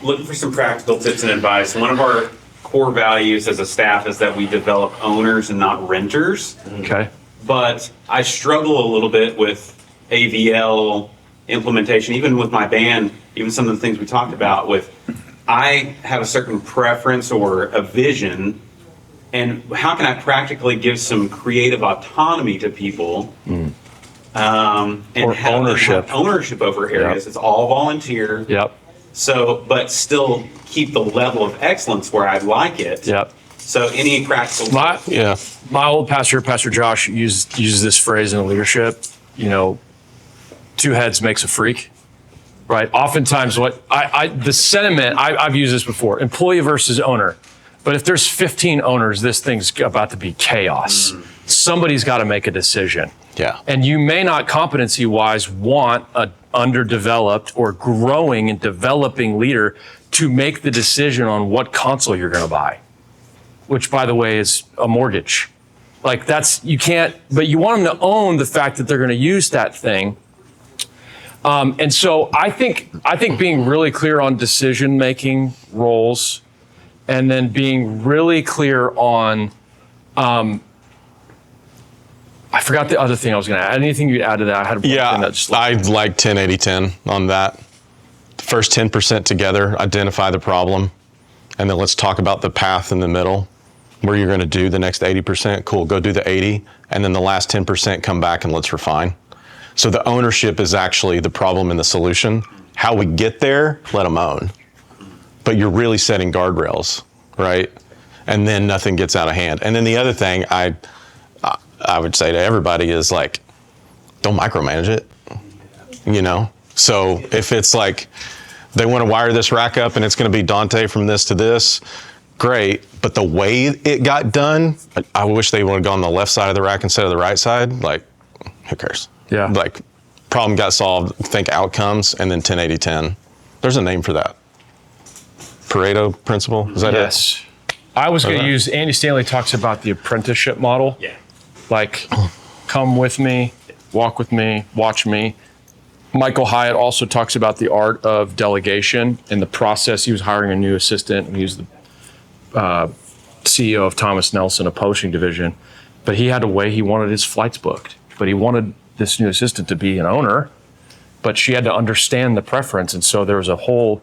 D: looking for some practical tips and advice. One of our core values as a staff is that we develop owners and not renters.
B: Okay.
D: But I struggle a little bit with AVL implementation, even with my band, even some of the things we talked about I have a certain preference or a vision, and how can I practically give some creative autonomy to people and
B: or
D: have
B: ownership
D: over areas. Yep. It's all volunteer.
B: Yep.
D: So, but still keep the level of excellence where I like it.
B: Yep.
D: So any practical...
B: My old pastor, Pastor Josh, uses this phrase in leadership, 2 heads makes a freak, right? Oftentimes the sentiment, I've used this before, employee versus owner. But if there's 15 owners, this thing's about to be chaos. Somebody's got to make a decision.
A: Yeah.
B: And you may not competency-wise want an underdeveloped or growing and developing leader to make the decision on what console you're going to buy, which, by the way, is a mortgage. You can't, but you want them to own the fact that they're going to use that thing. And so I think being really clear on decision-making roles, and then being really clear on, I forgot the other thing I was going to add. Anything you'd add to that? I had
A: I'd like 10-80-10 on that. First 10% together, identify the problem, and then let's talk about the path in the middle where you're going to do the next 80%. Cool, go do the 80, and then the last 10% come back and let's refine. So the ownership is actually the problem and the solution. How we get there, let them own. But you're really setting guardrails, right? And then nothing gets out of hand. And then the other thing I would say to everybody is don't micromanage it, So if it's they want to wire this rack up and it's going to be Dante from this to this, great. But the way it got done, I wish they would have gone on the left side of the rack instead of the right side. Who cares?
B: Yeah.
A: Problem got solved, think outcomes, and then 10-80-10. There's a name for that. Pareto principle, is that it?
B: Yes. I was going to use, Andy Stanley talks about the apprenticeship model.
D: Yeah.
B: Come with me, walk with me, watch me. Michael Hyatt also talks about the art of delegation in the process. He was hiring a new assistant, and he was the CEO of Thomas Nelson, a publishing division. But he had a way he wanted his flights booked. But he wanted this new assistant to be an owner, but she had to understand the preference. And so there was a whole,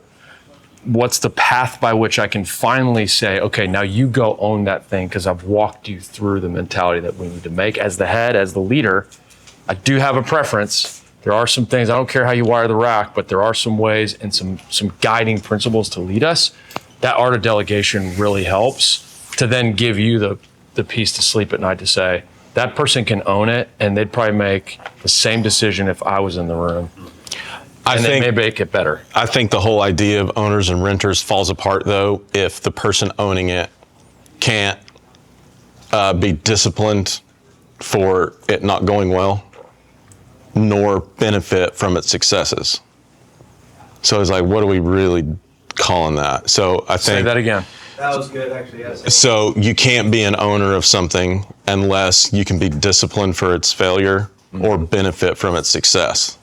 B: what's the path by which I can finally say, okay, now you go own that thing, because I've walked you through the mentality that we need to make. As the head, as the leader, I do have a preference. There are some things, I don't care how you wire the rack, but there are some ways and some guiding principles to lead us. That art of delegation really helps to then give you the peace to sleep at night to say, that person can own it, and they'd probably make the same decision if I was in the room. And they may make it better.
A: I think the whole idea of owners and renters falls apart, though, if the person owning it can't be disciplined for it not going well. nor benefit from its successes. So it's like, what are we really calling that? So I think
B: Say that again.
C: That was good, actually, yes.
A: so you can't be an owner of something unless you can be disciplined for its failure or benefit from its success.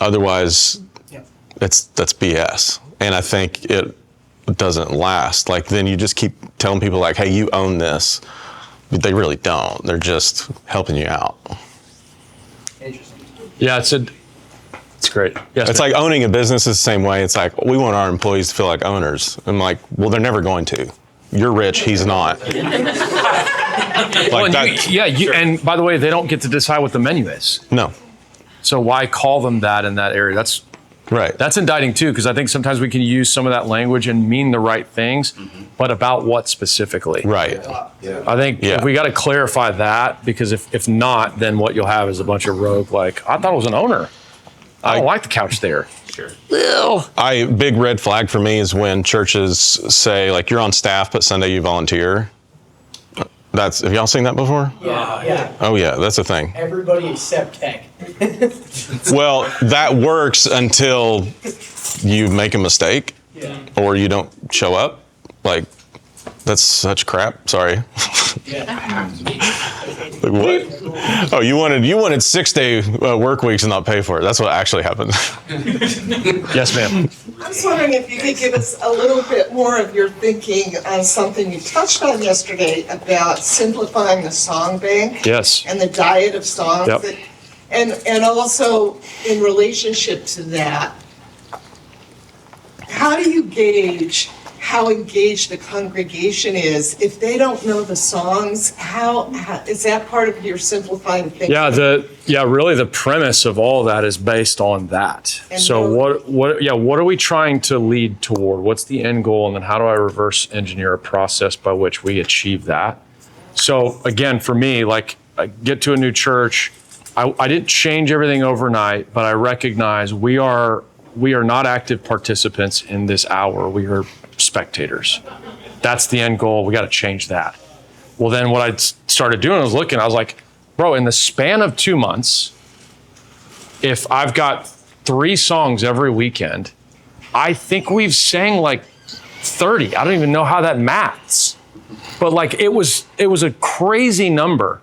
A: Otherwise, that's BS. And I think it doesn't last. Like, then you just keep telling people like, hey, you own this. But they really don't. They're just helping you out.
C: Interesting.
B: Yeah, it's great. Yes,
A: It's like owning a business is the same way. It's like, we want our employees to feel like owners. I'm like, well, they're never going to. You're rich, he's not.
B: well, and by the way, they don't get to decide what the menu is.
A: No.
B: So why call them that in that area? That's
A: Right.
B: That's indicting too, because I think sometimes we can use some of that language and mean the right things, but about what specifically?
A: Right.
B: I think we got to clarify that, because if not, then what you'll have is a bunch of rogue, like, I thought it was an owner. I don't like the couch there.
D: Sure.
A: Big red flag for me is when churches say, like, you're on staff, but Sunday you volunteer. Have y'all seen that before?
C: Yeah.
A: Oh yeah, that's a thing.
C: Everybody except tech.
A: Well, that works until you make a mistake or you don't show up. Like, that's such crap. Sorry. Like, what? Oh, you wanted 6-day work weeks and not pay for it. That's what actually happened.
B: Yes, ma'am.
E: I was wondering if you could give us a little bit more of your thinking on something you touched on yesterday about simplifying the Songbank.
B: Yes.
E: And the diet of songs.
B: Yep.
E: And also in relationship to that, how do you gauge how engaged the congregation is if they don't know the songs? How is that part of your simplifying thinking?
B: Really the premise of all that is based on that.
E: And
B: so what are we trying to lead toward? What's the end goal? And then how do I reverse engineer a process by which we achieve that? So again, for me, like, I get to a new church, I didn't change everything overnight, but I recognize we are not active participants in this hour. We are spectators. That's the end goal. We got to change that. Well, then what I started doing was I was like, bro, in the span of 2 months, if I've got 3 songs every weekend, I think we've sang like 30. I don't even know how that maths. But like, it was a crazy number.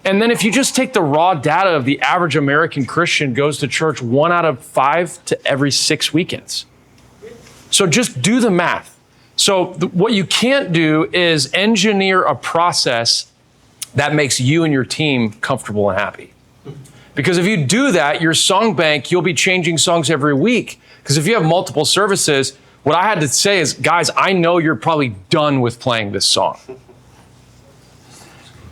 B: And then if you just take the raw data of the average American Christian goes to church 1 out of 5 to every 6 weekends. So just do the math. So what you can't do is engineer a process that makes you and your team comfortable and happy. Because if you do that, your song bank, you'll be changing songs every week. Because if you have multiple services, what I had to say is, guys, I know you're probably done with playing this song.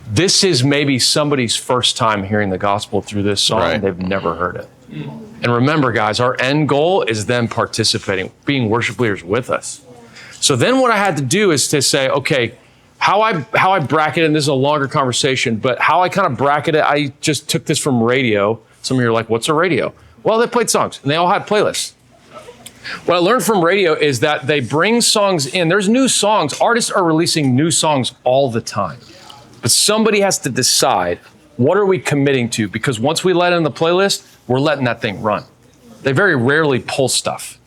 B: This is maybe somebody's first time hearing the gospel through this song.
A: Right.
B: They've never heard it. And remember, guys, our end goal is them participating, being worship leaders with us. So then what I had to do is to say, okay, how I bracket, and this is a longer conversation, but how I kind of bracket it, I just took this from radio. Some of you are like, what's a radio? Well, they played songs, and they all had playlists. What I learned from radio is that they bring songs in. There's new songs. Artists are releasing new songs all the time. But somebody has to decide, what are we committing to? Because once we let in the playlist, we're letting that thing run. They very rarely pull stuff.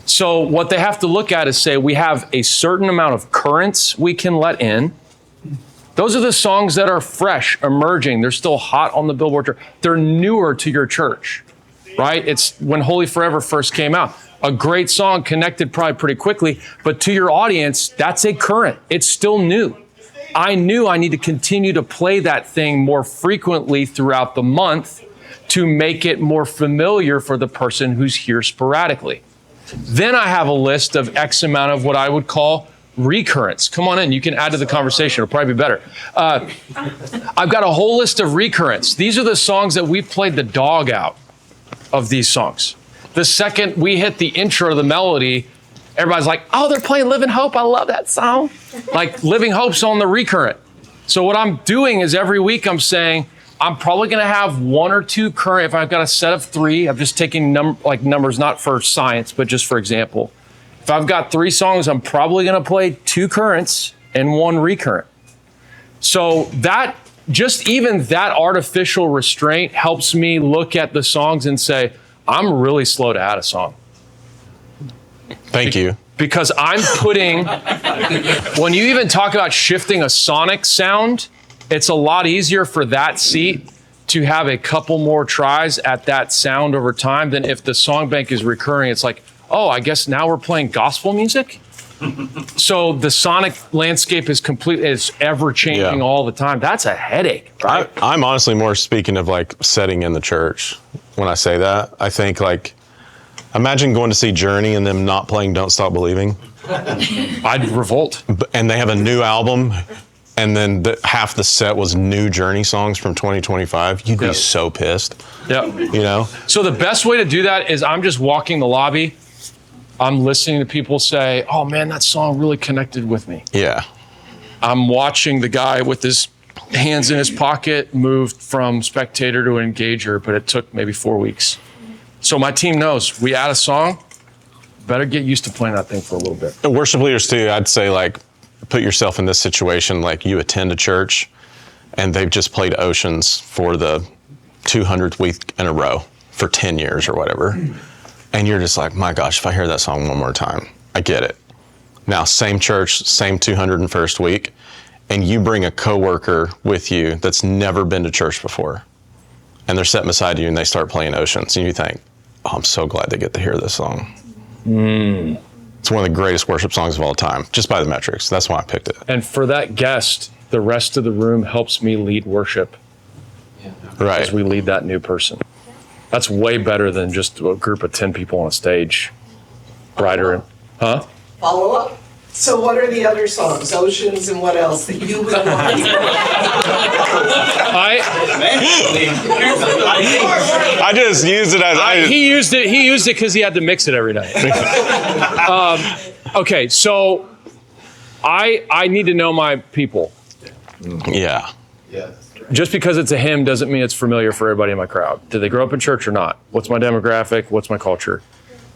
B: So what they have to look at is say, we have a certain amount of currents we can let in. Those are the songs that are fresh, emerging. They're still hot on the Billboard chart. They're newer to your church, right? It's when Holy Forever first came out. A great song, connected probably pretty quickly, but to your audience, that's a current. It's still new. I knew I need to continue to play that thing more frequently throughout the month to make it more familiar for the person who's here sporadically. Then I have a list of X amount of what I would call recurrents. Come on in, you can add to the conversation, it'll probably be better. I've got a whole list of recurrents. These are the songs that we've played the dog out of these songs. The second we hit the intro of the melody, everybody's like, oh, they're playing Living Hope. I love that song. Like, Living Hope's on the recurrent. So what I'm doing is every week I'm saying, I'm probably going to have 1 or 2 current. If I've got a set of 3, I'm just taking numbers, not for science, but just for example. If I've got 3 songs, I'm probably going to play 2 currents and 1 recurrent. So that just even that artificial restraint helps me look at the songs and say, I'm really slow to add a song.
A: Thank you.
B: Because I'm putting, when you even talk about shifting a sonic sound, it's a lot easier for that seat to have a couple more tries at that sound over time than if the Songbank is recurring. It's like, oh, I guess now we're playing gospel music? So the sonic landscape is ever changing all the time. That's a headache, right?
A: I'm honestly more speaking of like setting in the church when I say that. I think like, imagine going to see Journey and them not playing Don't Stop Believing.
B: I'd revolt.
A: And they have a new album, and then half the set was new Journey songs from 2025. You'd be so pissed.
B: Yeah.
A: You know?
B: So the best way to do that is I'm just walking the lobby. I'm listening to people say, oh man, that song really connected with me.
A: Yeah.
B: I'm watching the guy with his hands in his pocket moved from spectator to engager, but it took maybe 4 weeks. So my team knows, we add a song, better get used to playing that thing for a little bit.
A: And worship leaders too, I'd say like, put yourself in this situation, like you attend a church and they've just played Oceans for the 200th week in a row for 10 years or whatever. And you're just like, my gosh, if I hear that song one more time, I get it. Now, same church, same 201st week, and you bring a coworker with you that's never been to church before. And they're sitting beside you and they start playing Oceans. And you think, oh, I'm so glad they get to hear this song. It's one of the greatest worship songs of all time, just by the metrics. That's why I picked it.
B: And for that guest, the rest of the room helps me lead worship.
A: Right.
B: As we lead that new person. That's way better than just a group of 10 people on a stage. Brighter. Huh?
E: Follow up. So what are the other songs, Oceans and what else that you would want?
A: I just used it as
B: he used it because he had to mix it every night. Okay, so I need to know my people.
A: Yeah.
B: Just because it's a hymn doesn't mean it's familiar for everybody in my crowd. Did they grow up in church or not? What's my demographic? What's my culture?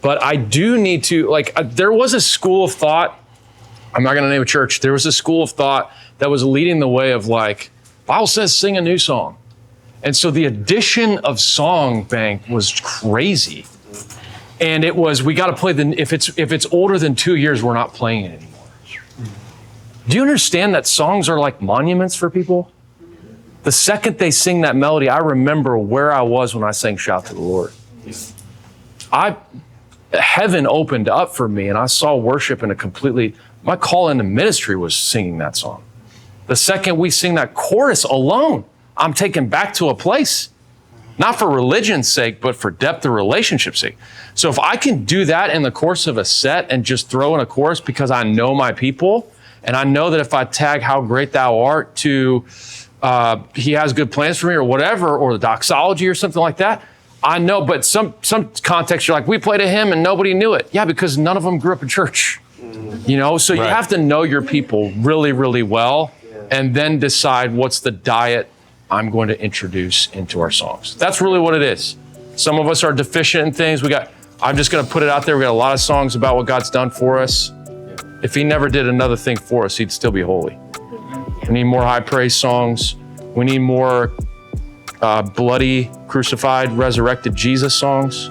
B: But I do need to, there was a school of thought, I'm not going to name a church, there was a school of thought that was leading the way of Bible says sing a new song. And so the addition of Songbank was crazy. And it was, we got to play if it's older than 2 years, we're not playing it anymore. Do you understand that songs are like monuments for people? The second they sing that melody, I remember where I was when I sang Shout to the Lord. Heaven opened up for me and I saw worship in my call into ministry was singing that song. The second we sing that chorus alone, I'm taken back to a place, not for religion's sake, but for depth of relationship's sake. So if I can do that in the course of a set and just throw in a chorus because I know my people, and I know that if I tag how great thou art to he has good plans for me or whatever, or the doxology or something like that, I know, but some context you're like, we played a hymn and nobody knew it. Yeah, because none of them grew up in church. So you have to know your people really, really well and then decide what's the diet I'm going to introduce into our songs. That's really what it is. Some of us are deficient in things. I'm just going to put it out there. We got a lot of songs about what God's done for us. If he never did another thing for us, he'd still be holy. We need more high praise songs. We need more bloody, crucified, resurrected Jesus songs.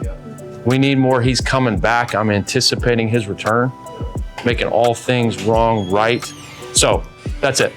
B: We need more he's coming back. I'm anticipating his return, making all things wrong right. So that's it.